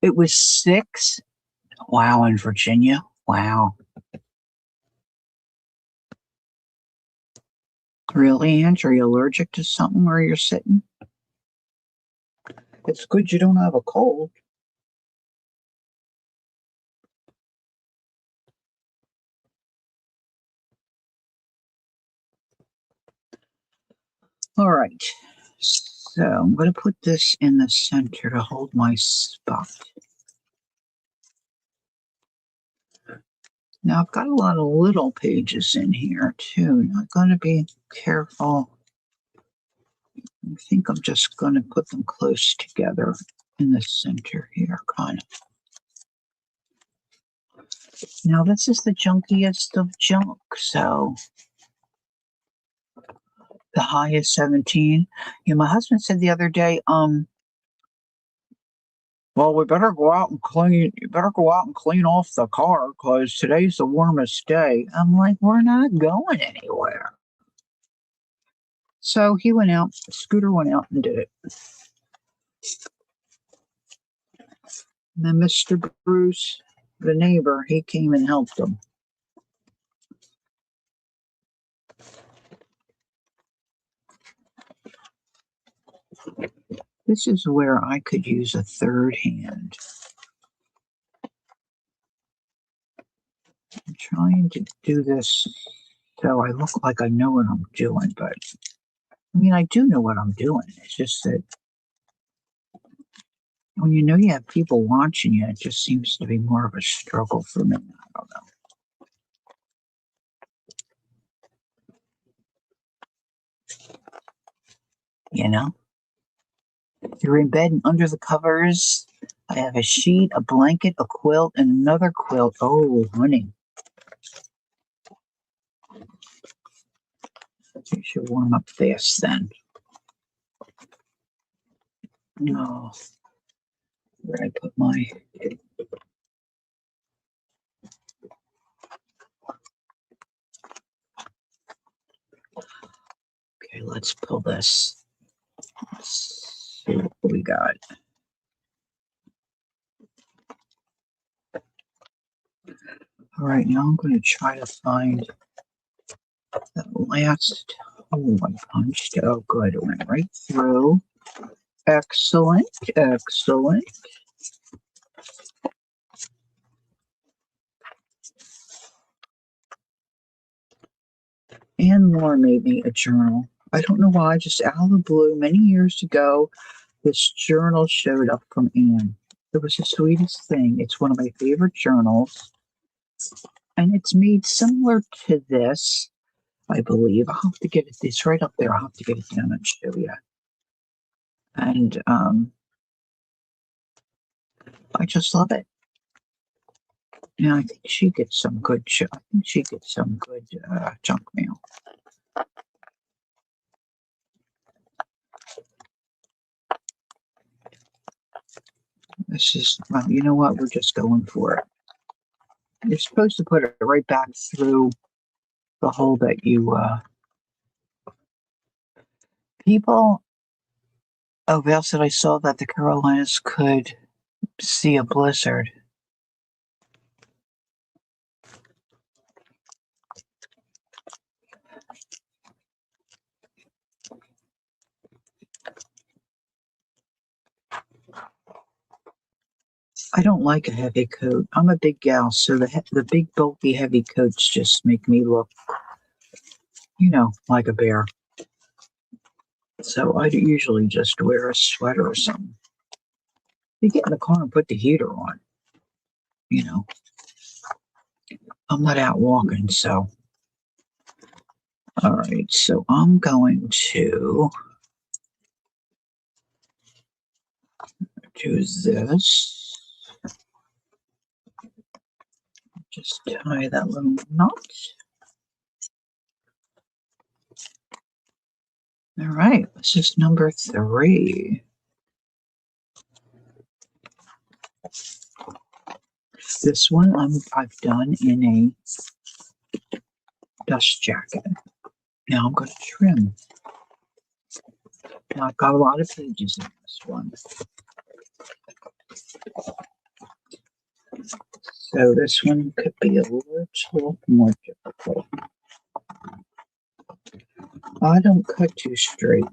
A: It was 6. Wow, in Virginia. Wow. Really, Ange? Are you allergic to something where you're sitting? It's good you don't have a cold. All right. So I'm going to put this in the center to hold my spot. Now I've got a lot of little pages in here too. I'm going to be careful. I think I'm just going to put them close together in the center here, kind of. Now this is the junkiest of junk, so the high is 17. My husband said the other day, well, we better go out and clean. You better go out and clean off the car because today's the warmest day. I'm like, we're not going anywhere. So he went out. Scooter went out and did it. And then Mr. Bruce, the neighbor, he came and helped him. This is where I could use a third hand. I'm trying to do this so I look like I know what I'm doing, but I mean, I do know what I'm doing. It's just that when you know you have people watching you, it just seems to be more of a struggle for me. I don't know. You're in bed and under the covers. I have a sheet, a blanket, a quilt, and another quilt. Oh, honey. You should warm up fast then. No. Where did I put my... Okay, let's pull this. Let's see what we got. All right, now I'm going to try to find that last hole I punched. Oh, good. It went right through. Excellent. Excellent. And Laura made me a journal. I don't know why, just out of the blue, many years ago, this journal showed up from Anne. It was the sweetest thing. It's one of my favorite journals. And it's made similar to this, I believe. I'll have to get it. It's right up there. I'll have to get it down and show you. And I just love it. Now I think she gets some good. I think she gets some good junk mail. This is, well, you know what? We're just going for it. You're supposed to put it right back through the hole that you. People. Oh, Val said I saw that the Carolinas could see a blizzard. I don't like a heavy coat. I'm a big gal, so the big bulky heavy coats just make me look, like a bear. So I usually just wear a sweater or something. You get in the car and put the heater on. You know, I'm not out walking, so. All right, so I'm going to do this. Just tie that little knot. All right, this is number 3. This one I've done in a dust jacket. Now I'm going to trim. Now I've got a lot of pages in this one. So this one could be a little more difficult. I don't cut too straight.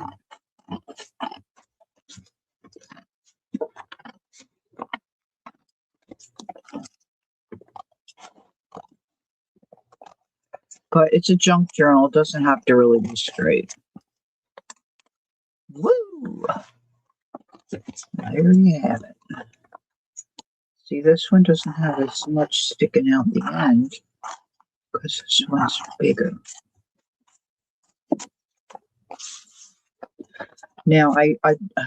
A: But it's a junk journal. It doesn't have to really be straight. Woo! There you have it. See, this one doesn't have as much sticking out the end because this one's bigger. Now, I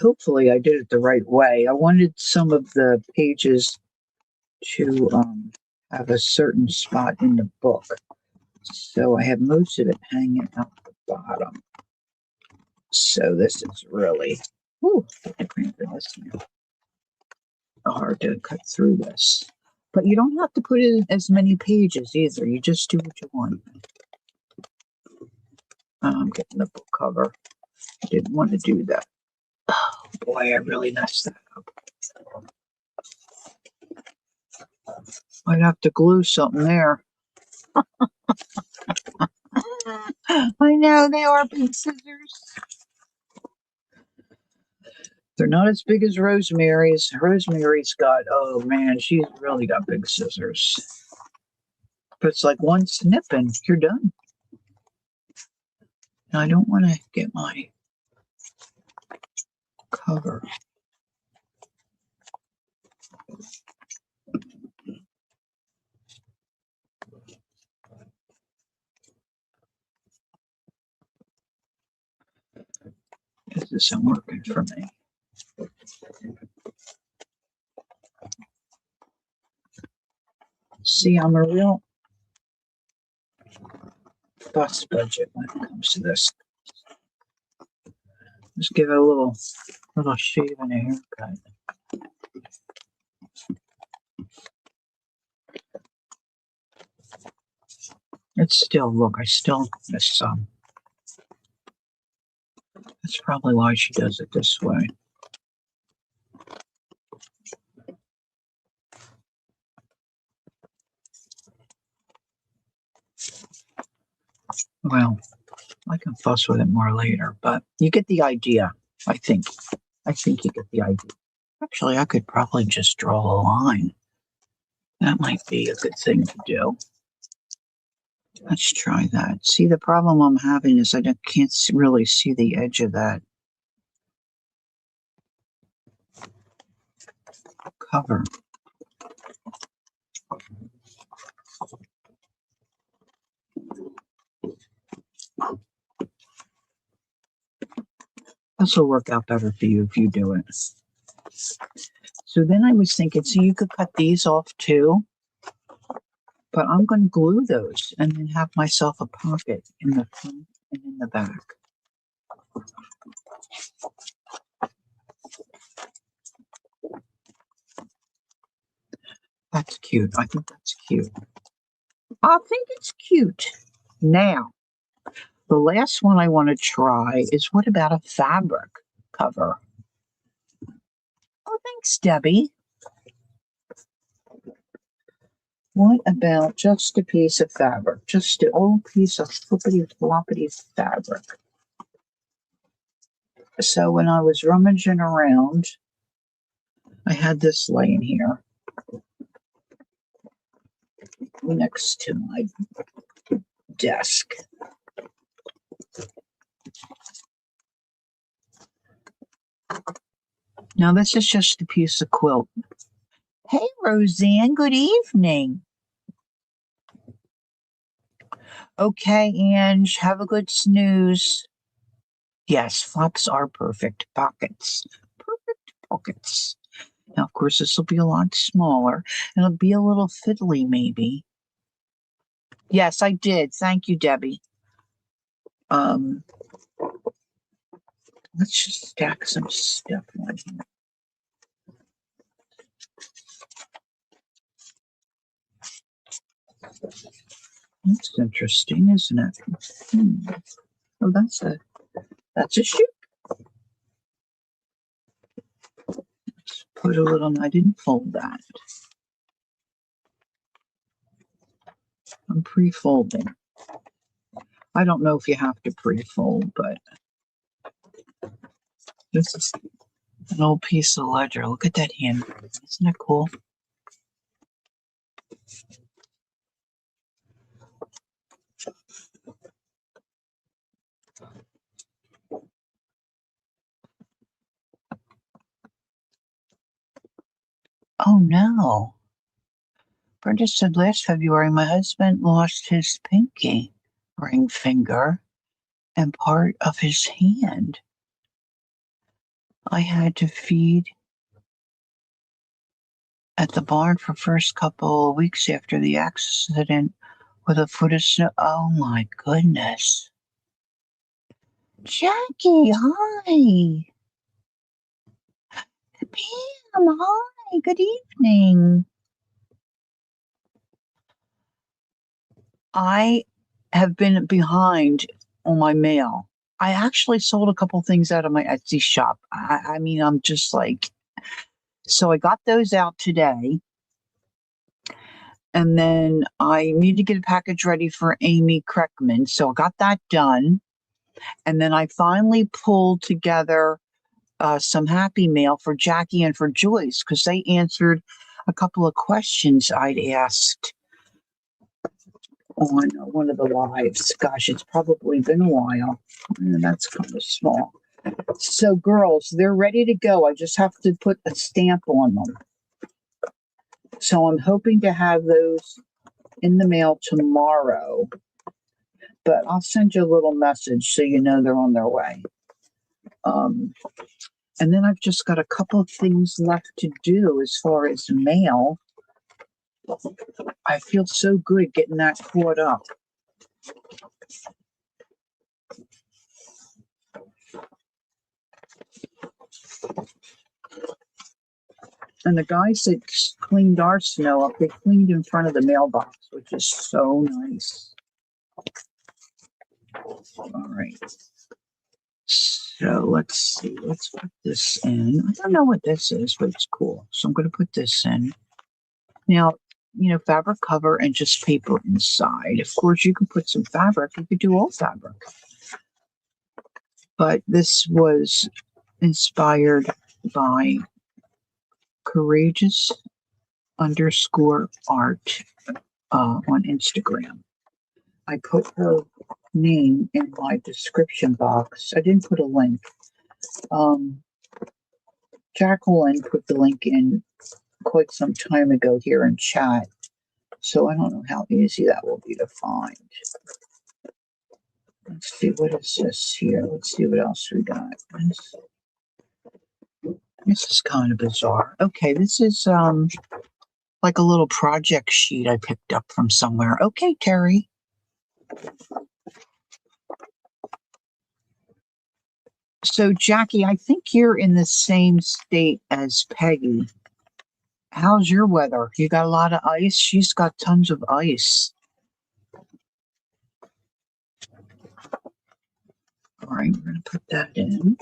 A: hopefully I did it the right way. I wanted some of the pages to have a certain spot in the book. So I have most of it hanging out the bottom. So this is really hard to cut through this. But you don't have to put in as many pages either. You just do what you want. I'm getting the book cover. I didn't want to do that. Oh boy, I really messed that up. I'd have to glue something there. I know, they are big scissors. They're not as big as Rosemary's. Rosemary's got, oh man, she's really got big scissors. But it's like one snip and you're done. And I don't want to get my cover. This isn't working for me. See, I'm a real fuss budget when it comes to this. Just give it a little shave and a haircut. It's still, look, I still miss some. That's probably why she does it this way. Well, I can fuss with it more later, but you get the idea, I think. I think you get the idea. Actually, I could probably just draw a line. That might be a good thing to do. Let's try that. See, the problem I'm having is I can't really see the edge of that cover. This will work out better for you if you do it. So then I was thinking, so you could cut these off too, but I'm going to glue those and then have myself a pocket in the front and in the back. That's cute. I think that's cute. I think it's cute. Now, the last one I want to try is, what about a fabric cover? Oh, thanks, Debbie. What about just a piece of fabric? Just an old piece of flippity floppity fabric. So when I was rummaging around, I had this laying here next to my desk. Now this is just a piece of quilt. Hey, Roseanne, good evening. Okay, Ange, have a good snooze. Yes, flops are perfect pockets. Perfect pockets. Now, of course, this will be a lot smaller. It'll be a little fiddly, maybe. Yes, I did. Thank you, Debbie. Let's just stack some stuff on here. That's interesting, isn't it? Oh, that's a shoe. Let's put a little. I didn't fold that. I'm pre-folding. I don't know if you have to pre-fold, but this is an old piece of ledger. Look at that handwriting. Isn't it cool? Oh no. Brenda said last February my husband lost his pinky ring finger and part of his hand. I had to feed at the barn for first couple of weeks after the accident with a foot of snow. Oh my goodness. Jackie, hi. Pam, hi. Good evening. I have been behind on my mail. I actually sold a couple things out of my Etsy shop. I mean, I'm just like, so I got those out today. And then I need to get a package ready for Amy Kreckman. So I got that done. And then I finally pulled together some happy mail for Jackie and for Joyce because they answered a couple of questions I'd asked on one of the lives. Gosh, it's probably been a while. And that's kind of small. So, girls, they're ready to go. I just have to put a stamp on them. So I'm hoping to have those in the mail tomorrow. But I'll send you a little message so you know they're on their way. And then I've just got a couple of things left to do as far as mail. I feel so good getting that caught up. And the guys that cleaned our snow up, they cleaned in front of the mailbox, which is so nice. All right. So let's see. Let's put this in. I don't know what this is, but it's cool. So I'm going to put this in. Now, fabric cover and just paper inside. Of course, you can put some fabric. You could do all fabric. But this was inspired by courageous_art on Instagram. I put her name in my description box. I didn't put a link. Jacqueline put the link in quite some time ago here in chat. So I don't know how easy that will be to find. Let's see, what is this here? Let's see what else we got. This is kind of bizarre. Okay, this is like a little project sheet I picked up from somewhere. Okay, Terry. So, Jackie, I think you're in the same state as Peggy. How's your weather? You got a lot of ice? She's got tons of ice. All right, we're going to put that in.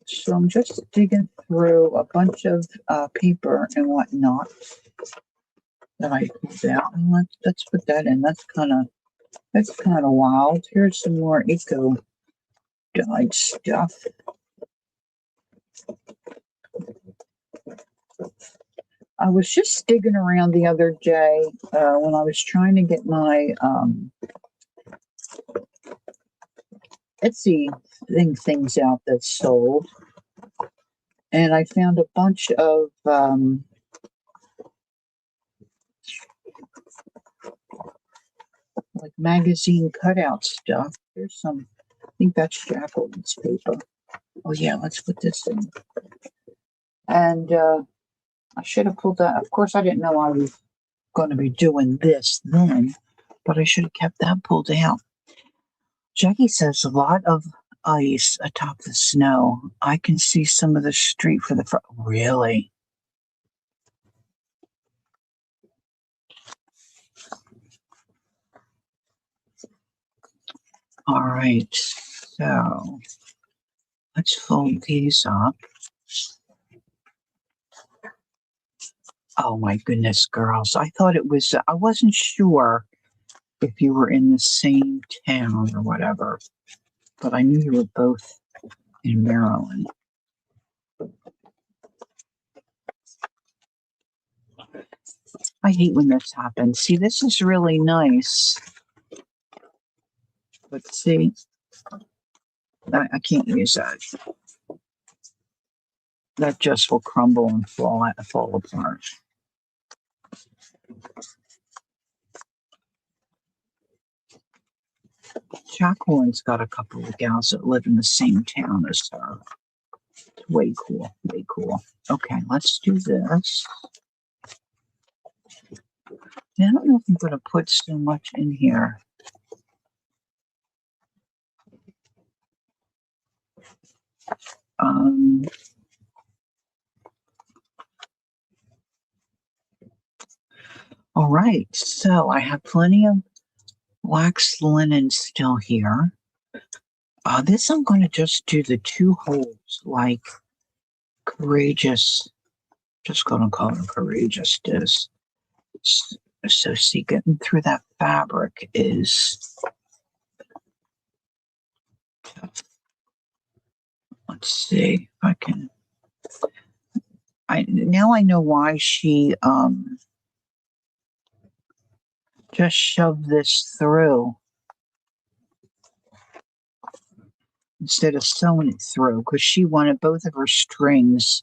A: So I'm just digging through a bunch of paper and whatnot that I pulled out, and let's put that in. That's kind of wild. Here's some more eco dyed stuff. I was just digging around the other day when I was trying to get my Etsy things out that sold, and I found a bunch of like magazine cutout stuff. There's some, I think that's Jacqueline's paper. Oh yeah, let's put this in. And I should have pulled that. Of course, I didn't know I was going to be doing this then, but I should have kept that pulled out. Jackie says a lot of ice atop the snow. I can see some of the street for the front. Really? All right. So let's fold these up. Oh my goodness, girls. I thought it was, I wasn't sure if you were in the same town or whatever, but I knew you were both in Maryland. I hate when this happens. See, this is really nice. But see, I can't use that. That just will crumble and fall apart. Jacqueline's got a couple of gals that live in the same town as her. It's way cool, way cool. Okay, let's do this. Now, I don't know if I'm going to put so much in here. All right, so I have plenty of wax linen still here. This I'm going to just do the 2 holes like Courageous, just going to call it Courageous does. So see, getting through that fabric is tough. Let's see if I can. Now I know why she just shoved this through instead of sewing it through, because she wanted both of her strings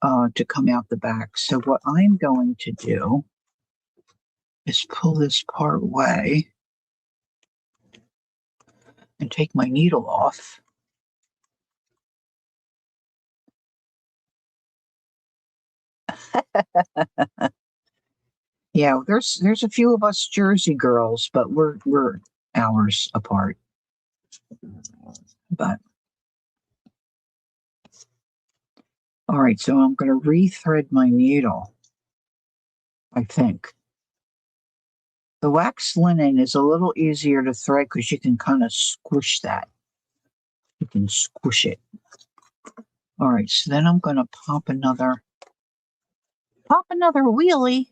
A: to come out the back. So what I'm going to do is pull this part away and take my needle off. Yeah, there's a few of us Jersey girls, but we're hours apart. But all right, so I'm going to rethread my needle. I think the wax linen is a little easier to thread because you can kind of squish that. You can squish it. All right, so then I'm going to pop another wheelie.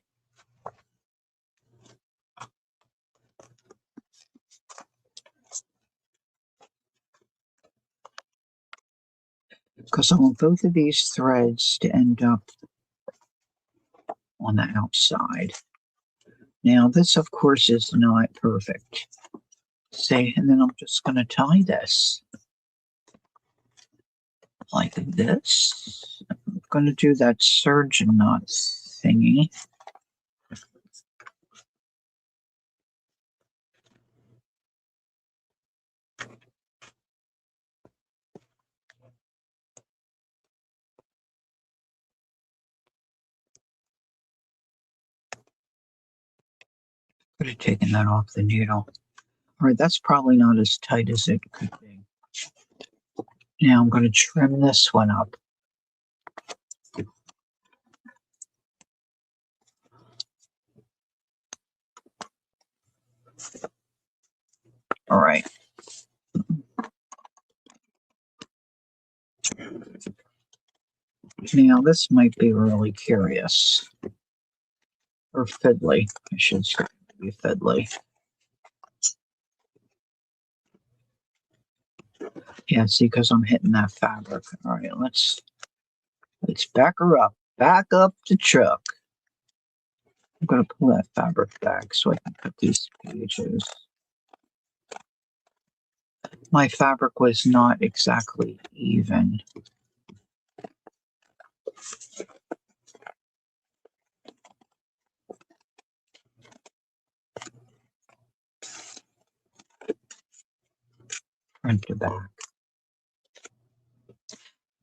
A: Because I want both of these threads to end up on the outside. Now, this, of course, is not perfect. See, and then I'm just going to tie this like this. I'm going to do that serge knot thingy. Could have taken that off the needle. All right, that's probably not as tight as it could be. Now I'm going to trim this one up. All right. Now this might be really curious. Or fiddly. I should say be fiddly. Yeah, see, because I'm hitting that fabric. All right, let's back her up. Back up the truck. I'm going to pull that fabric back so I can put these pages. My fabric was not exactly even. Front to back.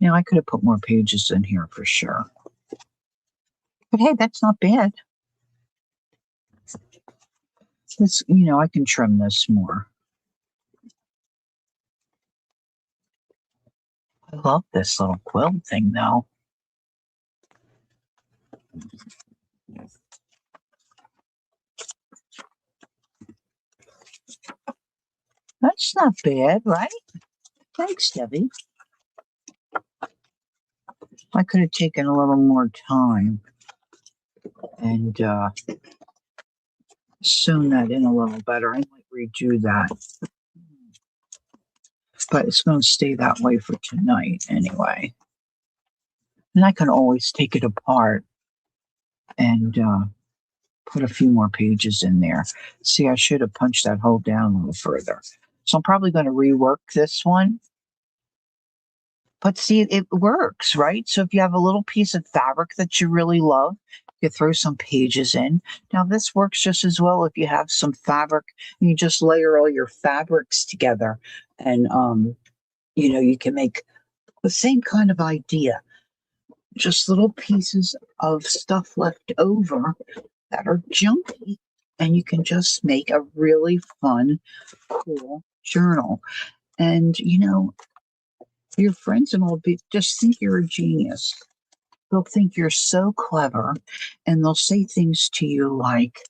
A: Now I could have put more pages in here for sure. But hey, that's not bad. This, I can trim this more. I love this little quilt thing though. That's not bad, right? Thanks, Debbie. I could have taken a little more time and sewn that in a little better. I might redo that. But it's going to stay that way for tonight anyway. And I can always take it apart and put a few more pages in there. See, I should have punched that hole down a little further. So I'm probably going to rework this one. But see, it works, right? So if you have a little piece of fabric that you really love, you throw some pages in. Now this works just as well if you have some fabric and you just layer all your fabrics together. And, you can make the same kind of idea. Just little pieces of stuff left over that are junky. And you can just make a really fun, cool journal. And, your friends and all just think you're a genius. They'll think you're so clever, and they'll say things to you like,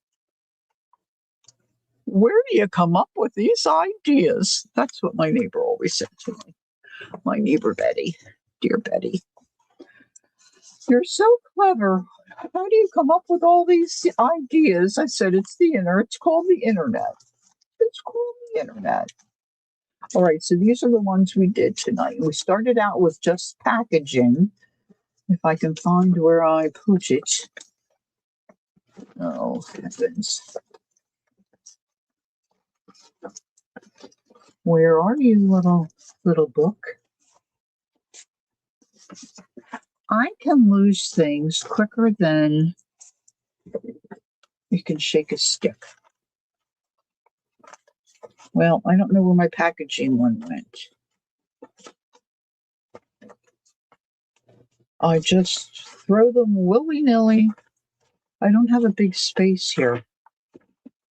A: "Where do you come up with these ideas?" That's what my neighbor always said to me. My neighbor Betty, dear Betty, "You're so clever. How do you come up with all these ideas?" I said, It's called the internet. It's called the internet. All right, so these are the ones we did tonight. We started out with just packaging. If I can find where I put it. Oh, heavens. Where are you, little book? I can lose things quicker than you can shake a stick. Well, I don't know where my packaging one went. I just throw them willy-nilly. I don't have a big space here,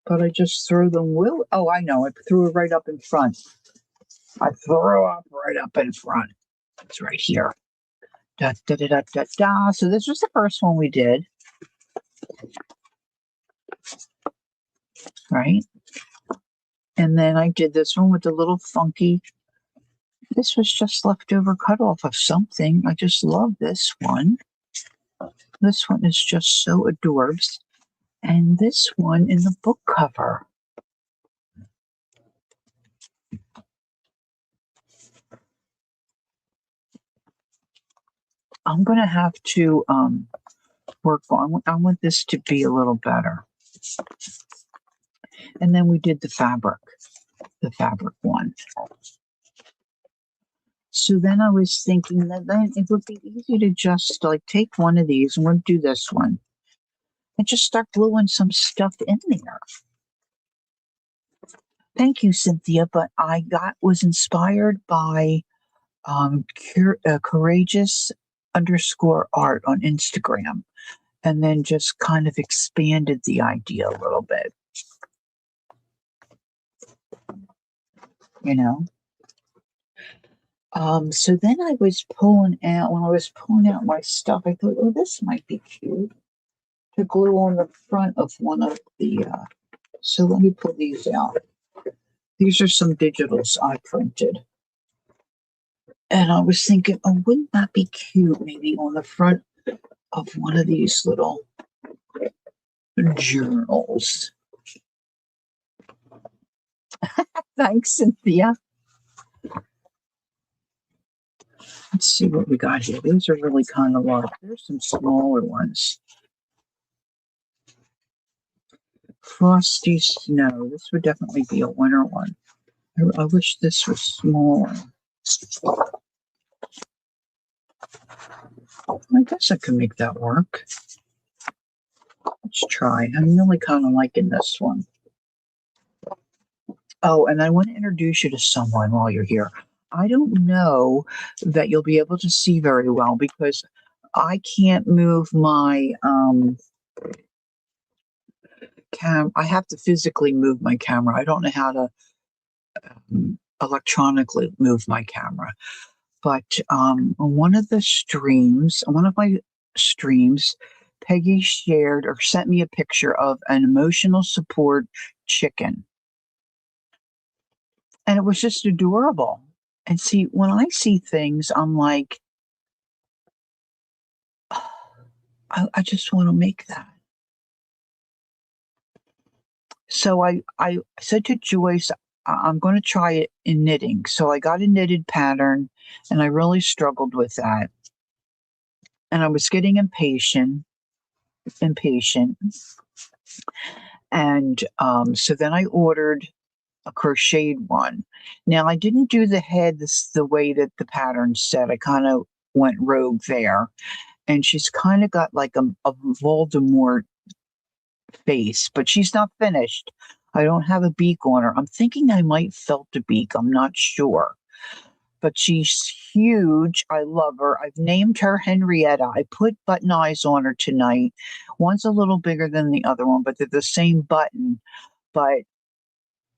A: but I just throw them Oh, I know. I threw it right up in front. I throw up right up in front. It's right here. Da, da, da, da, da, da. So this was the first one we did. Right? And then I did this one with the little funky. This was just leftover cut off of something. I just love this one. This one is just so adorbs. And this one in the book cover. I'm going to have to work on. I want this to be a little better. And then we did the fabric one. So then I was thinking that then it would be easy to just take one of these, and we'll do this one, and just start gluing some stuff in there. Thank you, Cynthia. But I was inspired by courageous _art on Instagram, and then just kind of expanded the idea a little bit. you know. So then I was pulling out, when I was pulling out my stuff, I thought, oh, this might be cute to glue on the front of one of the, so let me pull these out. These are some digitals I printed. And I was thinking, oh, wouldn't that be cute maybe on the front of one of these little journals? Thanks, Cynthia. Let's see what we got here. These are really kind of large. There's some smaller ones. Frosty Snow. This would definitely be a winter one. I wish this was smaller. I guess I could make that work. Let's try. I'm really kind of liking this one. Oh, and I want to introduce you to someone while you're here. I don't know that you'll be able to see very well because I can't move my I have to physically move my camera. I don't know how to electronically move my camera. But on one of my streams, Peggy shared or sent me a picture of an emotional support chicken. And it was just adorable. And see, when I see things, I'm like, oh, I just want to make that. So I said to Joyce, I'm going to try it in knitting. So I got a knitted pattern and I really struggled with that. And I was getting impatient. And so then I ordered a crocheted one. Now I didn't do the head the way that the pattern said. I kind of went rogue there. And she's kind of got like a Voldemort face, but she's not finished. I don't have a beak on her. I'm thinking I might felt a beak. I'm not sure. But she's huge. I love her. I've named her Henrietta. I put button eyes on her tonight. One's a little bigger than the other one, but they're the same button. But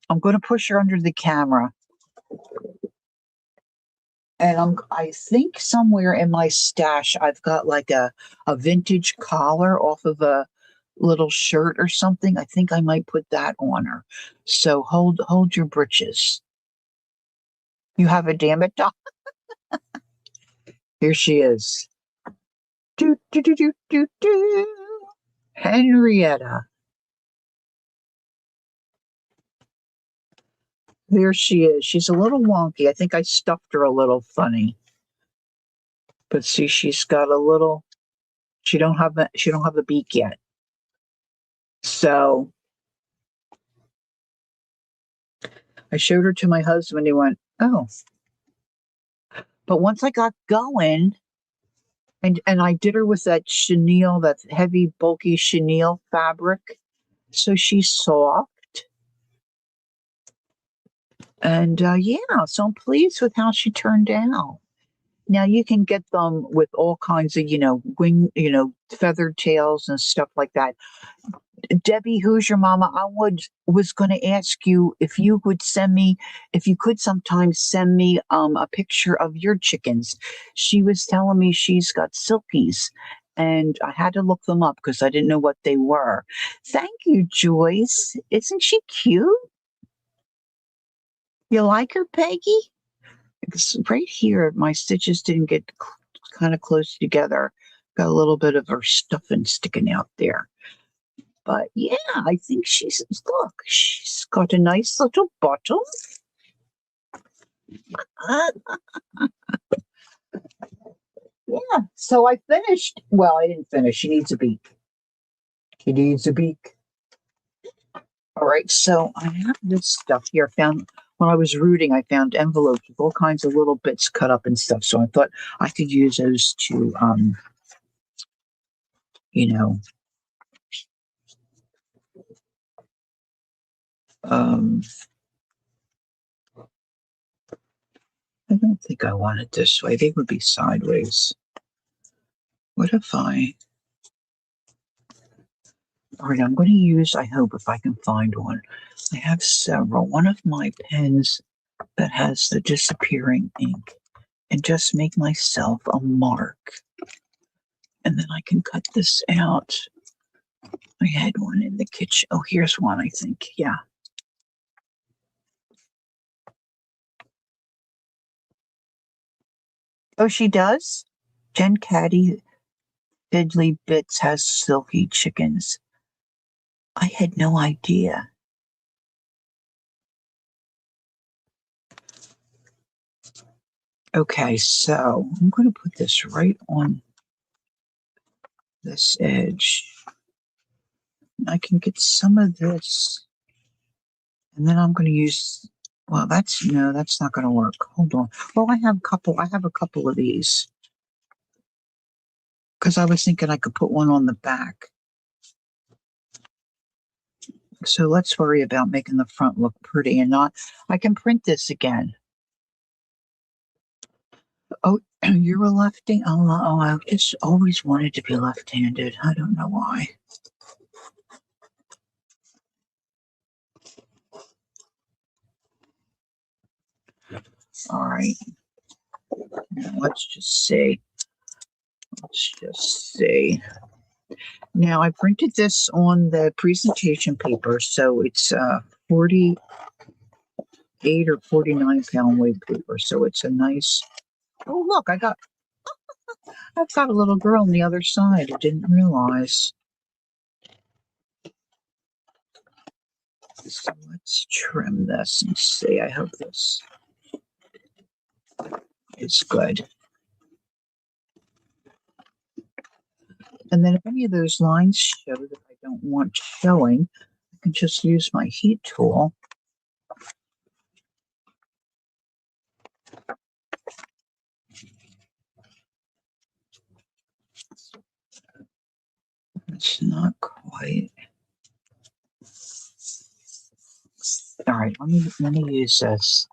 A: I'm going to push her under the camera. And I think somewhere in my stash, I've got like a vintage collar off of a little shirt or something. I think I might put that on her. So hold your britches. You have a damn it doll. Here she is. Do do do do do do. Henrietta. There she is. She's a little wonky. I think I stuffed her a little funny. But see, she's got a little. She don't have the beak yet. So I showed her to my husband. He went, "Oh." But once I got going, and I did her with that chenille, that heavy, bulky chenille fabric, so she's soft. And yeah, so I'm pleased with how she turned out. Now you can get them with all kinds of, wing, feathered tails and stuff like that. Debbie, who's your mama? Was going to ask you if you could sometimes send me a picture of your chickens. She was telling me she's got silkies, and I had to look them up because I didn't know what they were. Thank you, Joyce. Isn't she cute? You like her, Peggy? Because right here, my stitches didn't get kind of close together. Got a little bit of her stuffing sticking out there. But yeah, I think she's got a nice little bottom. Yeah, so I finished. Well, I didn't finish. She needs a beak. All right, so I have this stuff here. When I was rooting, I found envelopes with all kinds of little bits cut up and stuff. So I thought I could use those to, I don't think I want it this way. They would be sideways. What if all right, I'm going to use, I hope if I can find one. I have several. One of my pens that has the disappearing ink and just make myself a mark. And then I can cut this out. I had one in the kitchen. Oh, here's one, I think. Yeah. Oh, she does? Jen Caddy Fiddly Bits has silky chickens. I had no idea. Okay, so I'm going to put this right on this edge. I can get some of this, and then I'm going to use. Well, that's not going to work. Hold on. Well, I have a couple. I have a couple of these because I was thinking I could put one on the back. So let's worry about making the front look pretty and not. I can print this again. Oh, you're a lefty? Oh, I just always wanted to be left-handed. I don't know why. All right. Now, let's just see. Now, I printed this on the presentation paper, so it's 48 or 49 pound weight paper. So it's a nice. Oh, look, I've got a little girl on the other side. I didn't realize. So let's trim this and see. I hope this is good. And then if any of those lines show that I don't want showing, I can just use my heat tool. It's not quite. All right, let me use this.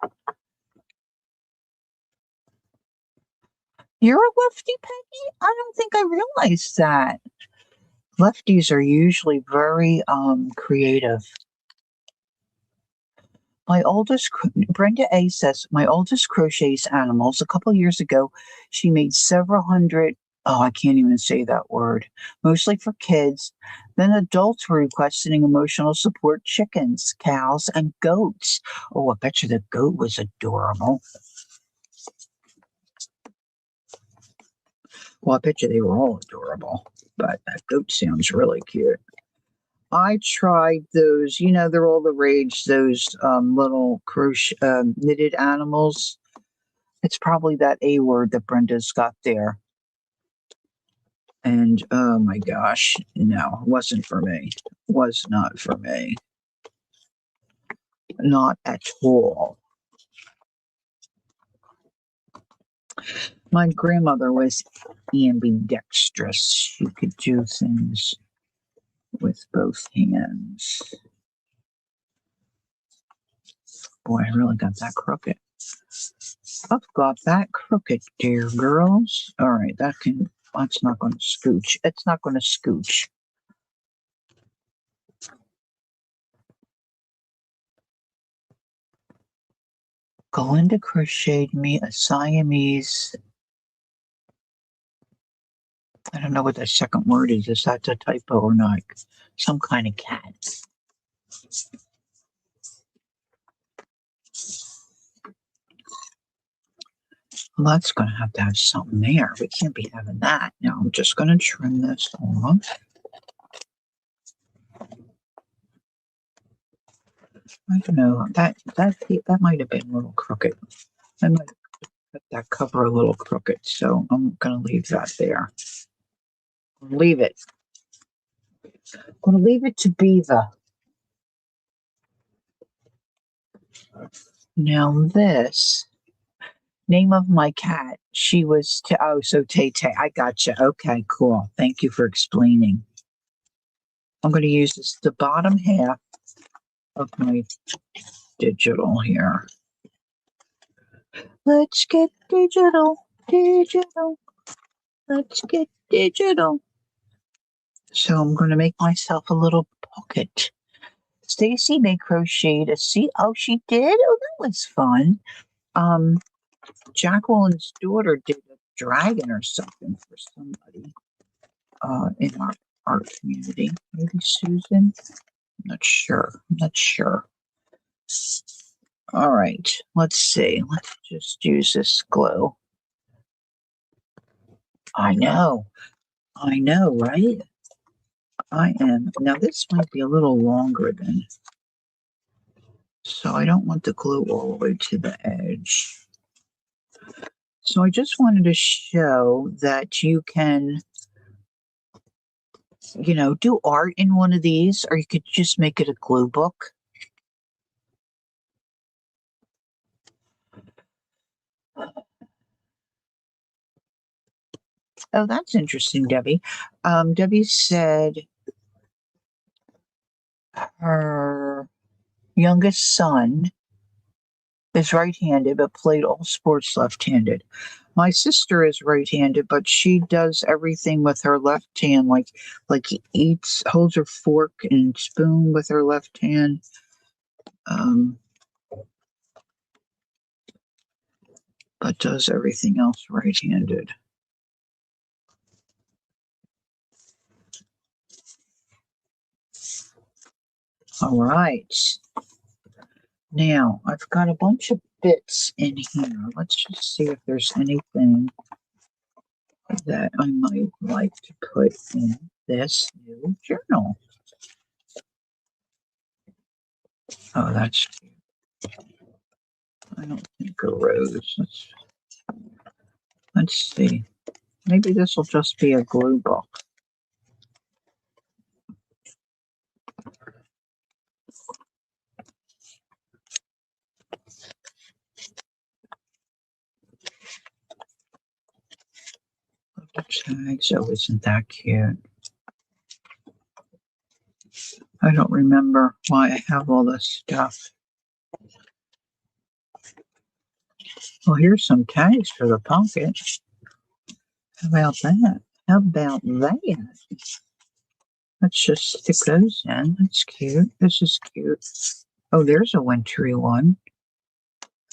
A: You're a lefty, Peggy? I don't think I realized that. Lefties are usually very creative. Brenda A says, my oldest crochets animals. A couple years ago, she made several hundred. Oh, I can't even say that word. Mostly for kids. Then adults were requesting emotional support chickens, cows, and goats. Oh, I bet you the goat was adorable. Well, I bet you they were all adorable, but that goat sounds really cute. I tried those, they're all the rage, those little crochet knitted animals. It's probably that A word that Brenda's got there. And oh my gosh, no, it wasn't for me. Was not for me. Not at all. My grandmother was ambidextrous. She could do things with both hands. Boy, I really got that crooked. I've got that crooked, dear girls. All right, that's not going to scooch. It's not going to scooch. Glinda crocheted me a Siamese. I don't know what that second word is. Is that a typo or not? Some kind of cat. Well, that's going to have something there. We can't be having that. Now, I'm just going to trim this off. I don't know. That might have been a little crooked. I might have cut that cover a little crooked, so I'm going to leave that there. Leave it. I'm going to leave it to be the. Now this, name of my cat, she was, Tay-Tay. I gotcha. Okay, cool. Thank you for explaining. I'm going to use the bottom half of my digital here. Let's get digital. Let's get digital. So I'm going to make myself a little pocket. Stacy may crochet a sea. Oh, she did? Oh, that was fun. Um, Jacqueline's daughter did a dragon or something for somebody in our art community. Maybe Susan? Not sure. Not sure. All right. Let's see. Let's just use this glue. I know. I know, right? I am. Now, this might be a little longer than, so I don't want the glue all the way to the edge. So I just wanted to show that you can, do art in one of these, or you could just make it a glue book. Oh, that's interesting, Debbie. Debbie said her youngest son is right-handed, but played all sports left-handed. My sister is right-handed, but she does everything with her left hand, like eats, holds her fork and spoon with her left hand. But does everything else right-handed. All right. Now, I've got a bunch of bits in here. Let's just see if there's anything that I might like to put in this new journal. Oh, that's cute. I don't think a rose. Let's see. Maybe this will just be a glue book. The tags. Oh, isn't that cute? I don't remember why I have all this stuff. Well, here's some tags for the pocket. How about that? How about that? Let's just stick those in. That's cute. This is cute. Oh, there's a wintry one.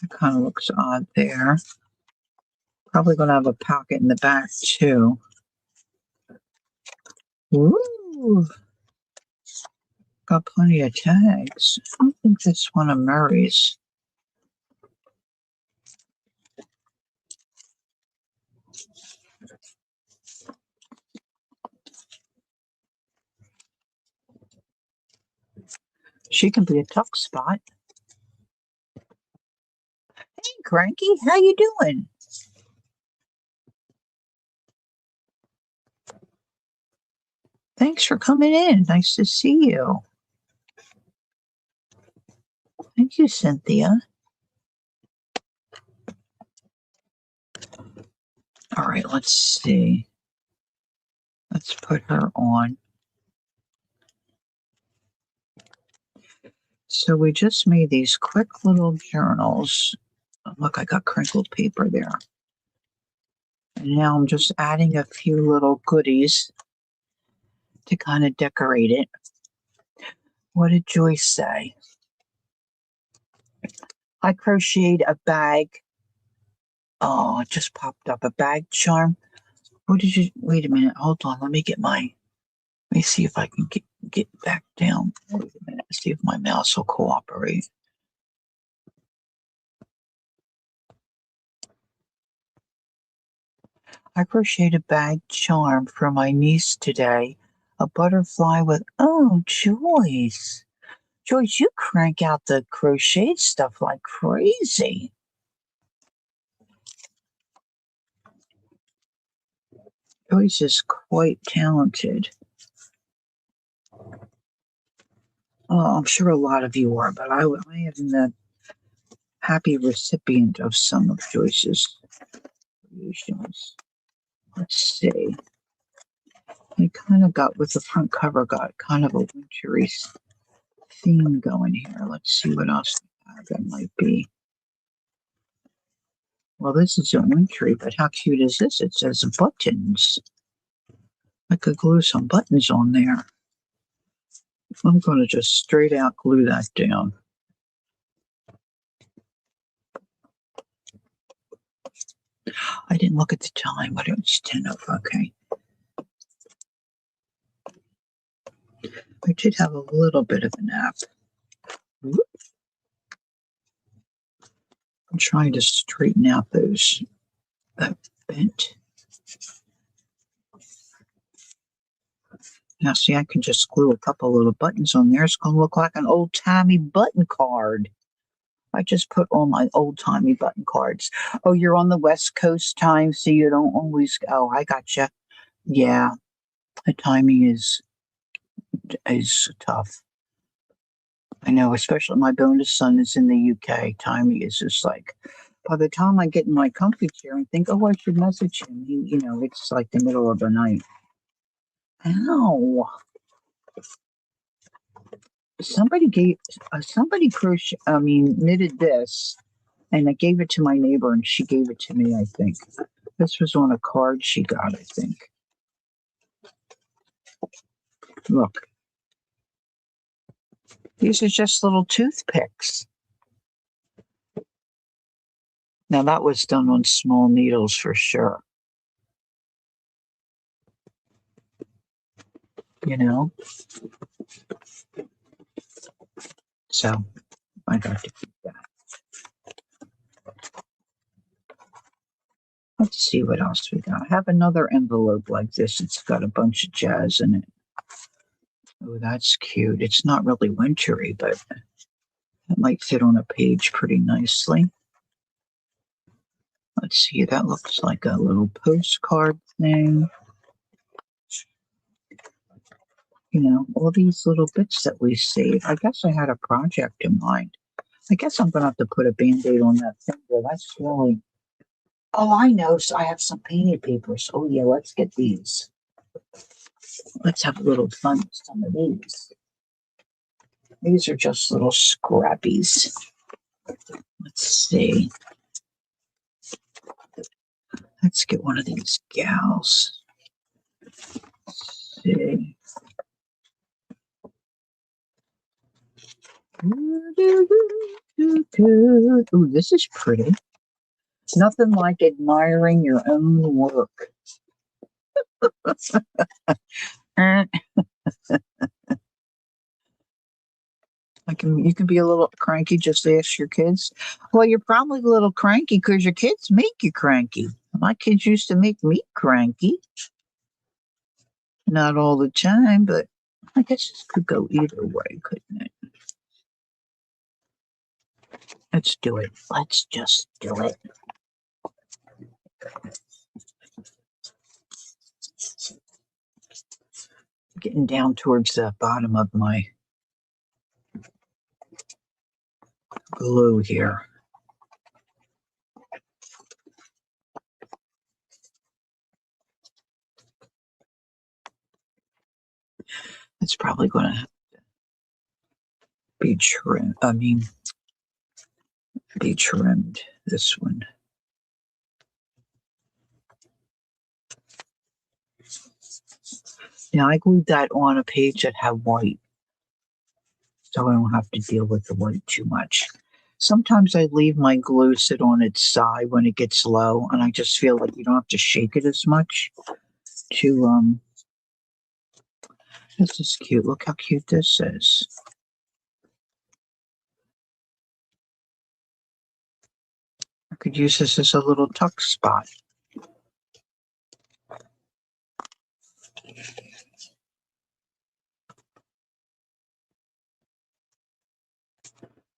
A: That kind of looks odd there. Probably going to have a pocket in the back, too. Ooh. Got plenty of tags. I don't think this one of Murray's. She can be a tuck spot. Hey, Cranky, how you doing? Thanks for coming in. Nice to see you. Thank you, Cynthia. All right, let's see. Let's put her on. So we just made these quick little journals. Look, I got crinkled paper there. And now I'm just adding a few little goodies to kind of decorate it. What did Joyce say? I crocheted a bag. Oh, it just popped up. A bag charm. What did you, wait a minute. Hold on. Let me see if I can get back down. Wait a minute. See if my mouse will cooperate. I crocheted a bag charm for my niece today. A butterfly with, oh, Joyce. Joyce, you crank out the crocheted stuff like crazy. Joyce is quite talented. Oh, I'm sure a lot of you are, but I am the happy recipient of some of Joyce's creations. Let's see. I kind of got, with the front cover, got kind of a wintry theme going here. Let's see what else that might be. Well, this is a wintry, but how cute is this? It says buttons. I could glue some buttons on there. I'm going to just straight out glue that down. I didn't look at the time, but it was 10 of, okay. I did have a little bit of a nap. I'm trying to straighten out that bent. Now, see, I can just glue a couple little buttons on there. It's going to look like an old-timey button card. I just put all my old-timey button cards. Oh, you're on the West Coast time, so you don't always... Oh, I gotcha. Yeah, the timing is tough. I know, especially my bonus son is in the UK. Timing is just like... By the time I get in my comfy chair and think, oh, I should message him, it's like the middle of the night. Ow. Somebody knitted this, and I gave it to my neighbor, and she gave it to me, I think. This was on a card she got, I think. Look. These are just little toothpicks. Now, that was done on small needles for sure. So, I got to keep that. Let's see what else we got. I have another envelope like this. It's got a bunch of jazz in it. Oh, that's cute. It's not really wintry, but it might fit on a page pretty nicely. Let's see. That looks like a little postcard thing. All these little bits that we save. I guess I had a project in mind. I guess I'm going to have to put a Band-Aid on that finger. That's really... Oh, I know. So I have some painted papers. Oh, yeah, let's get these. Let's have a little fun with some of these. These are just little scrappies. Let's see. Let's get one of these gals. Let's see. Ooh, this is pretty. Nothing like admiring your own work. You can be a little cranky, just ask your kids. Well, you're probably a little cranky because your kids make you cranky. My kids used to make me cranky. Not all the time, but I guess it could go either way, couldn't it? Let's do it. Let's just do it. Getting down towards the bottom of my glue here. It's probably going to be trimmed. Be trimmed, this one. Now, I glued that on a page that had white, so I don't have to deal with the white too much. Sometimes I leave my glue sit on its side when it gets low, and I just feel like you don't have to shake it as much to, this is cute. Look how cute this is. I could use this as a little tuck spot.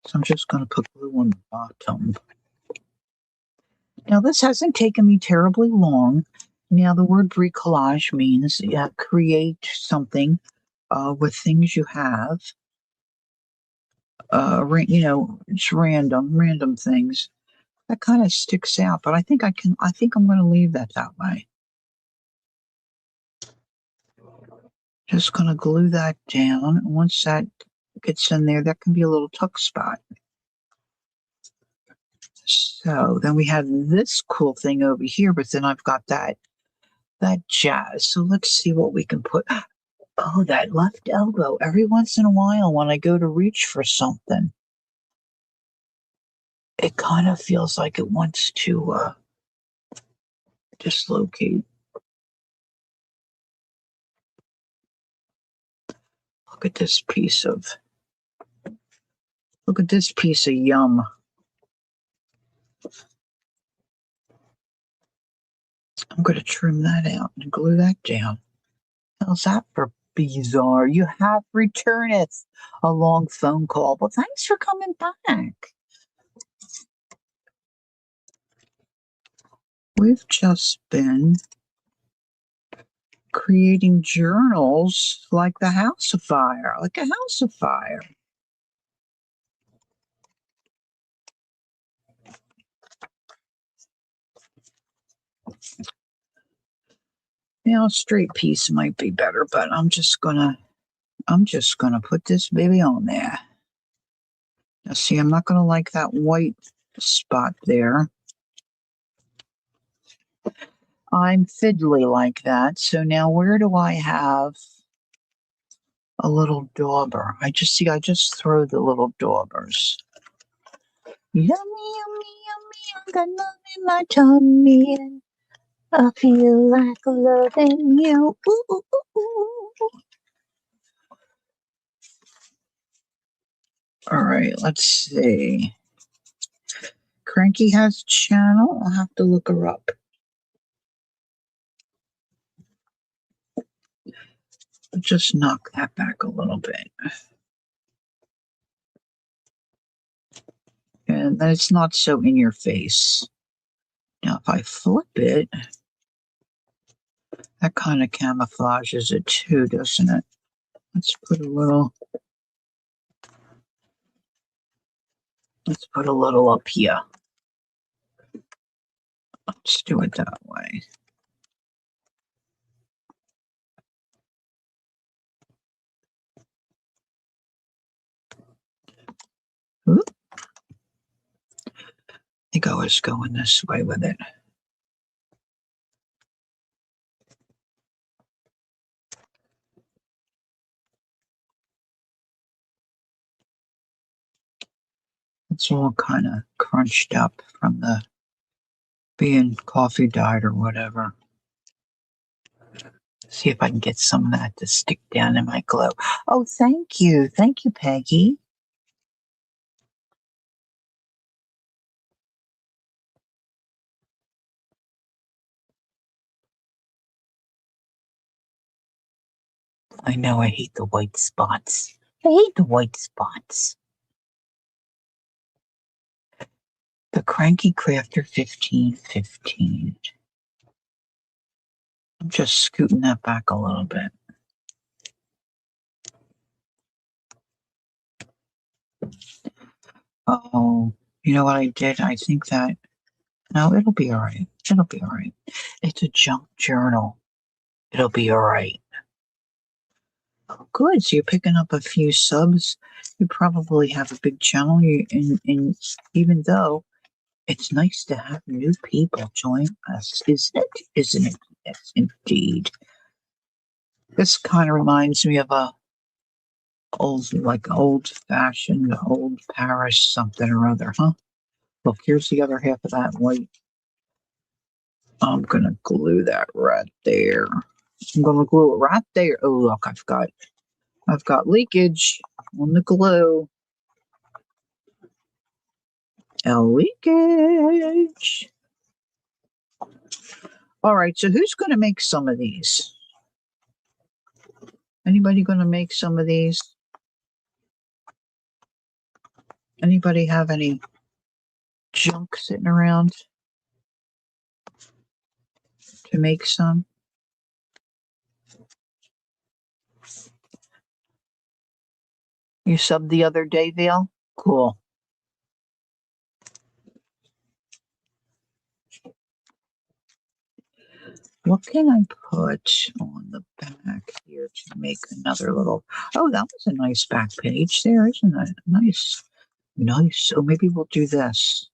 A: So I'm just going to put glue on the bottom. Now, this hasn't taken me terribly long. Now, the word bricolage means create something with things you have. It's random things. That kind of sticks out, but I think I'm going to leave that way. Just going to glue that down. Once that gets in there, that can be a little tuck spot. So then we have this cool thing over here, but then I've got that jazz. So let's see what we can put. Oh, that left elbow. Every once in a while, when I go to reach for something, it kind of feels like it wants to dislocate. Look at this piece of Look at this piece of yum. I'm going to trim that out and glue that down. How's that for bizarre? You have returneth a long phone call. Well, thanks for coming back. We've just been creating journals like the house of fire, like a house of fire. Now, a straight piece might be better, but I'm just gonna put this baby on there. Now, see, I'm not gonna like that white spot there. I'm fiddly like that. So now where do I have a little dauber? I just throw the little daubers. Yummy, yummy, yummy, I got love in my tummy, and I feel like loving you. Ooh, ooh, ooh, ooh. All right, let's see. Cranky has a channel. I'll have to look her up. Just knock that back a little bit. And then it's not so in your face. Now, if I flip it, that kind of camouflages it too, doesn't it? Let's put a little up here. Let's do it that way. Oop. I think I was going this way with it. It's all kind of crunched up from the being coffee dyed or whatever. See if I can get some of that to stick down in my glue. Oh, thank you. Thank you, Peggy. I know I hate the white spots. I hate the white spots. The Cranky Crafter 1515. I'm just scooting that back a little bit. Oh, you know what I did? I think that, no, it'll be all right. It'll be all right. It's a junk journal. It'll be all right. Oh, good. So you're picking up a few subs. You probably have a big channel. And even though it's nice to have new people join us, isn't it? Isn't it? Yes, indeed. This kind of reminds me of a old fashioned, old Paris something or other, huh? Look, here's the other half of that white. I'm gonna glue that right there. I'm gonna glue it right there. Oh, look, I've got leakage on the glue. A leakage. All right, so who's gonna make some of these? Anybody gonna make some of these? Anybody have any junk sitting around to make some? You subbed the other day, Vale? Cool. What can I put on the back here to make another little? Oh, that was a nice back page there, isn't it? Nice. Nice. So maybe we'll do this.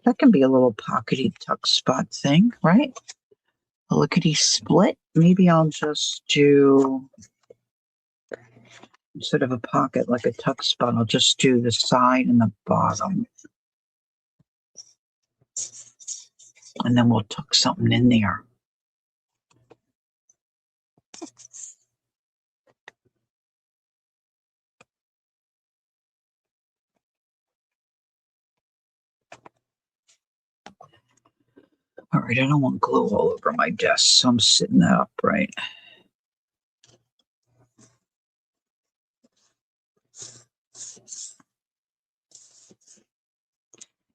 A: That can be a little pockety tuck spot thing, right? a lickety split. Maybe I'll just do, instead of a pocket like a tuck spot, I'll just do the side and the bottom. And then we'll tuck something in there. All right, I don't want glue all over my desk, so I'm sitting that upright.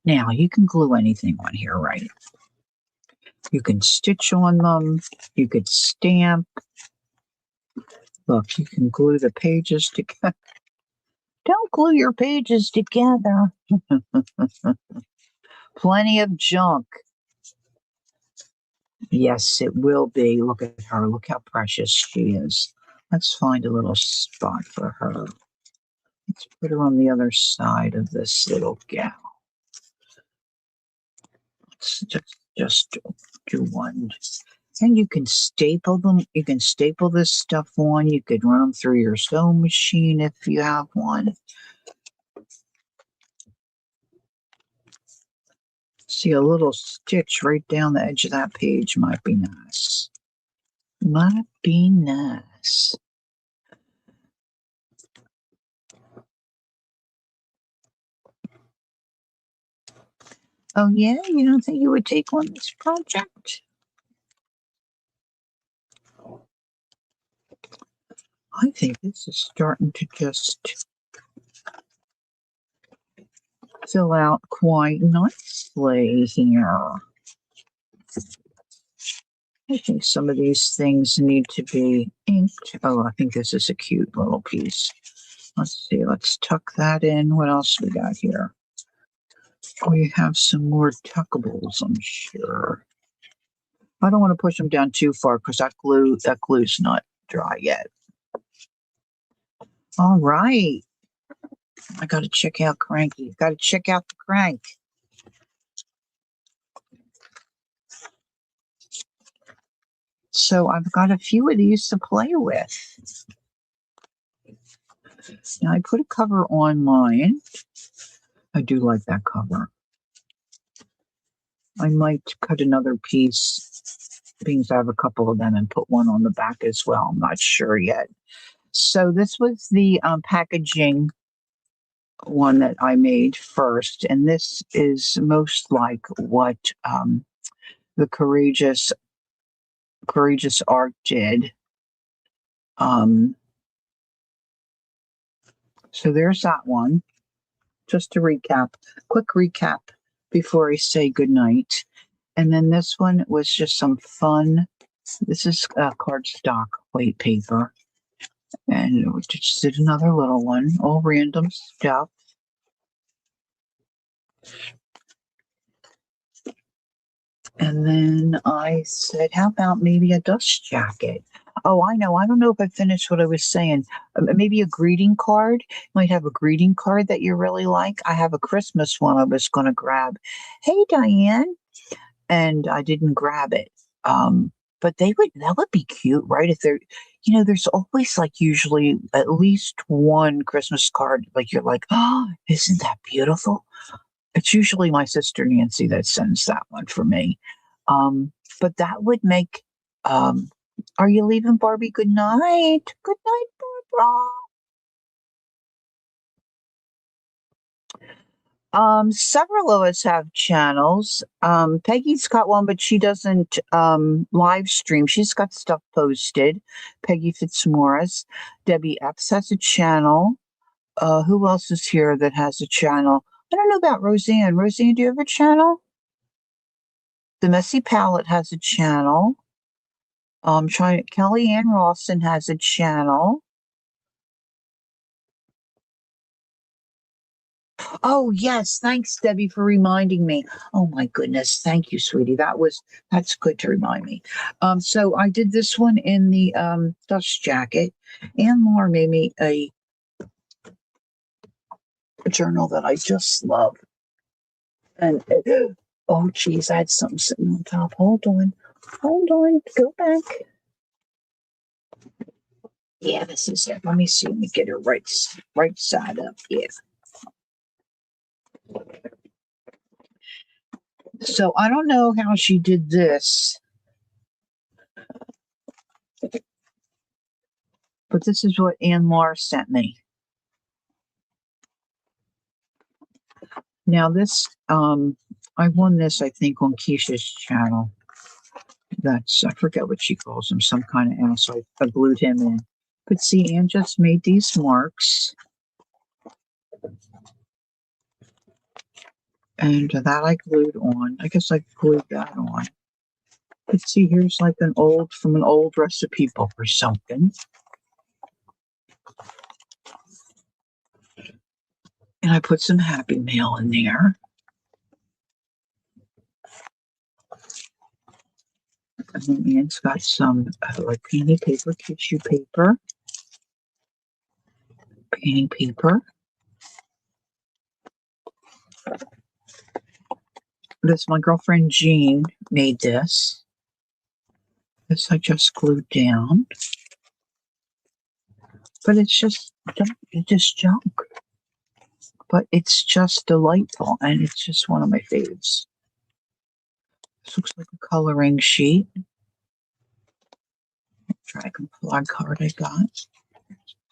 A: Now, you can glue anything on here, right? You can stitch on them. You could stamp. Look, you can glue the pages together. Don't glue your pages together. Plenty of junk. Yes, it will be. Look at her. Look how precious she is. Let's find a little spot for her. Let's put her on the other side of this little gal. Let's just do one. And you can staple them. You can staple this stuff on. You could run them through your sewing machine if you have one. See, a little stitch right down the edge of that page might be nice. Might be nice. Oh, yeah? You don't think you would take on this project? I think this is starting to just fill out quite nicely here. I think some of these things need to be inked. Oh, I think this is a cute little piece. Let's see. Let's tuck that in. What else we got here? We have some more tuckables, I'm sure. I don't want to push them down too far because that glue's not dry yet. All right. I got to check out Cranky. Got to check out the crank. So I've got a few of these to play with. Now I put a cover on mine. I do like that cover. I might cut another piece, because I have a couple of them, and put one on the back as well. I'm not sure yet. So this was the packaging one that I made first, and this is most like what the Courageous Art did. So there's that one. Just to recap, quick recap before I say goodnight. And then this one was just some fun. This is cardstock white paper. And we just did another little one, all random stuff. And then I said, how about maybe a dust jacket? Oh, I know. I don't know if I finished what I was saying. Maybe a greeting card. You might have a greeting card that you really like. I have a Christmas one I was going to grab. Hey, Diane. And I didn't grab it. But that would be cute, right? If they're, there's always like usually at least one Christmas card. Like you're like, oh, isn't that beautiful? It's usually my sister Nancy that sends that one for me. But that would make, are you leaving, Barbie? Good night. Good night, Barbara. Several of us have channels. Peggy's got one, but she doesn't live stream. She's got stuff posted. Peggy Fitzmaurice. Debbie Epps has a channel. Who else is here that has a channel? I don't know about Roseanne. Roseanne, do you have a channel? The Messy Palette has a channel. Kelly Ann Rawson has a channel. Oh, yes. Thanks, Debbie, for reminding me. Oh, my goodness. Thank you, sweetie. That's good to remind me. So I did this one in the dust jacket, and Laura made me a journal that I just love. And oh, geez, I had something sitting on top. Hold on. Hold on, go back. Yeah, this is it. Let me see. Let me get her right side up. Yeah. So I don't know how she did this, but this is what Ann Mar sent me. Now this, I won this, I think, on Keisha's channel. That's, I forget what she calls him, some kind of animal, so I glued him in. But see, Ann just made these marks. And that I glued on. I guess I glued that on. But see, here's like an old, from an old recipe book or something. And I put some Happy Mail in there. And then Ann's got some like painting paper, tissue paper, painting paper. This, my girlfriend Jean made this. This I just glued down. But it's just junk. But it's just delightful, and it's just one of my faves. This looks like a coloring sheet. Dragon flag card I got.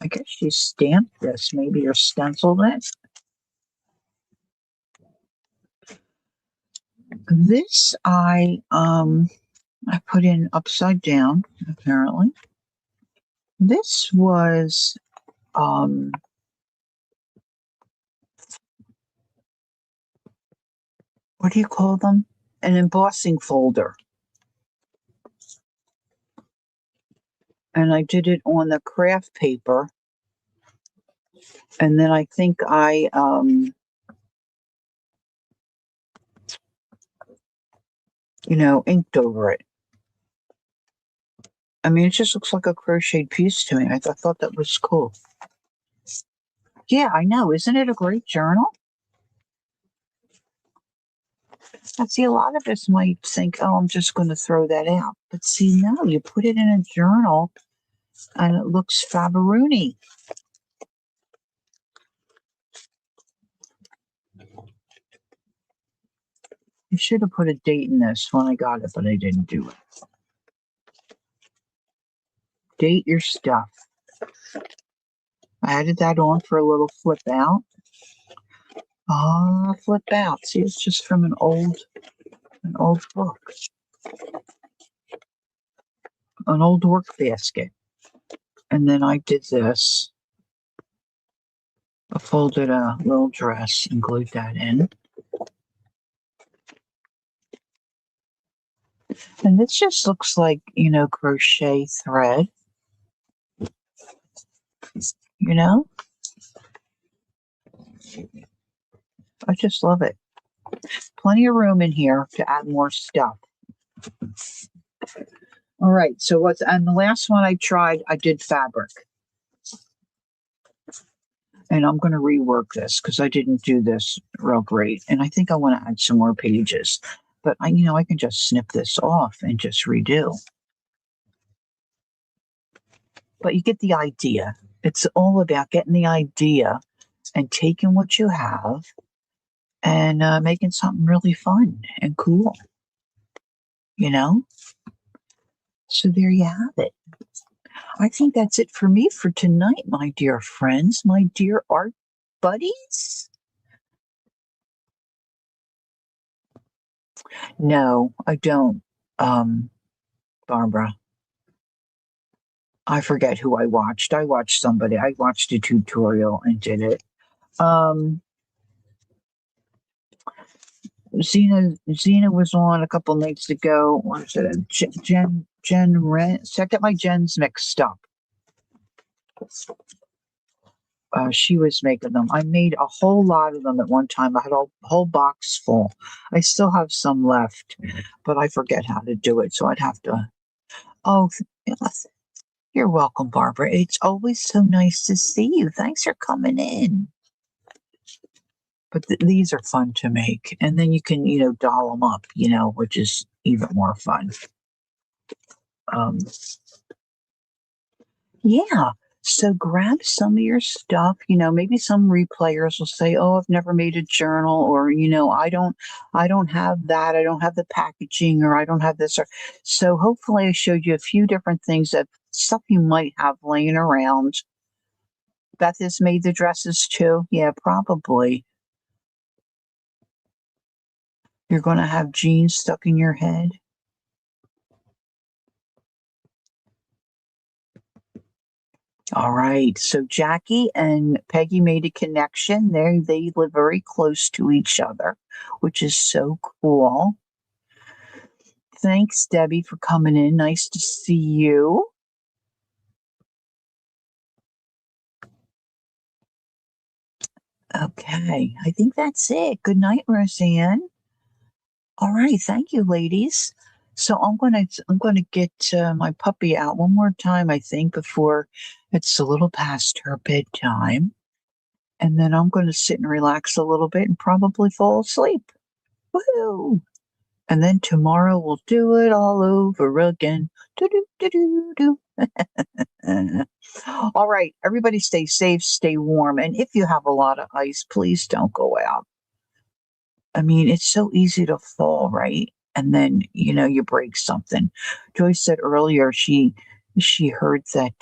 A: I guess she stamped this, maybe, or stenciled it. This I put in upside down, apparently. This was what do you call them? An embossing folder. And I did it on the craft paper. And then I think I inked over it. I mean, it just looks like a crocheted piece to me. I thought that was cool. Yeah, I know. Isn't it a great journal? Now, see, a lot of us might think, oh, I'm just going to throw that out. But see, no, you put it in a journal and it looks fabaroony. I should have put a date in this when I got it, but I didn't do it. Date your stuff. I added that on for a little flip out. Ah, flip out. See, it's just from an old book. An old work basket. And then I did this. I folded a little dress and glued that in. And this just looks like, crochet thread. I just love it. Plenty of room in here to add more stuff. All right, and the last one I tried, I did fabric. And I'm going to rework this because I didn't do this real great. And I think I want to add some more pages. But I can just snip this off and just redo. But you get the idea. It's all about getting the idea and taking what you have and making something really fun and cool. So there you have it. I think that's it for me for tonight, my dear friends, my dear art buddies. No, I don't, Barbara. I forget who I watched. I watched somebody. I watched a tutorial and did it. Zena was on a couple nights ago. What is it? Jen Ren. So I get my Jens mixed up. She was making them. I made a whole lot of them at one time. I had a whole box full. I still have some left, but I forget how to do it. So I'd have to. Oh, you're welcome, Barbara. It's always so nice to see you. Thanks for coming in. But these are fun to make. And then you can, doll them up, which is even more fun. Um, yeah. So grab some of your stuff. Maybe some replayers will say, "Oh, I've never made a journal," or I don't have that. I don't have the packaging, or I don't have this. Or so. Hopefully, I showed you a few different things that stuff you might have laying around. Beth has made the dresses too. Yeah, probably. You're going to have jeans stuck in your head. All right. So Jackie and Peggy made a connection. They live very close to each other, which is so cool. Thanks, Debbie, for coming in. Nice to see you. Okay. I think that's it. Good night, Roseanne. All right. Thank you, ladies. So I'm gonna get my puppy out one more time, I think, before it's a little past her bedtime. And then I'm going to sit and relax a little bit and probably fall asleep. Woohoo! And then tomorrow we'll do it all over again. Do do do do do. All right, everybody stay safe, stay warm, and if you have a lot of ice, please don't go out. I mean, it's so easy to fall, right? And then you break something. Joyce said earlier she heard that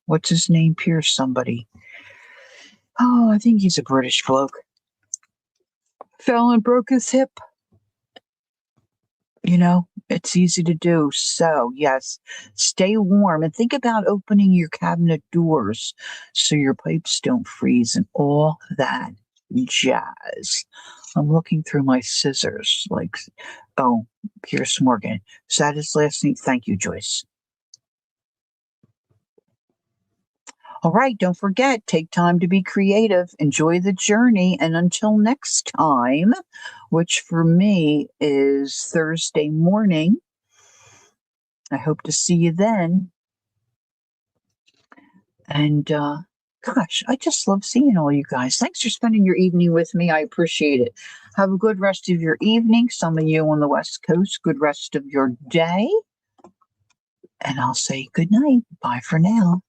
A: what's his name? Pierce somebody. Oh, I think he's a British bloke. Fell and broke his hip. It's easy to do. So, yes, stay warm and think about opening your cabinet doors so your pipes don't freeze and all that jazz. I'm looking through my scissors like, oh, Pierce Morgan. Is that his last name? Thank you, Joyce. All right, don't forget, take time to be creative, enjoy the journey, and until next time, which for me is Thursday morning, I hope to see you then. And gosh, I just love seeing all you guys. Thanks for spending your evening with me. I appreciate it. Have a good rest of your evening. Some of you on the West Coast, good rest of your day. And I'll say good night. Bye for now.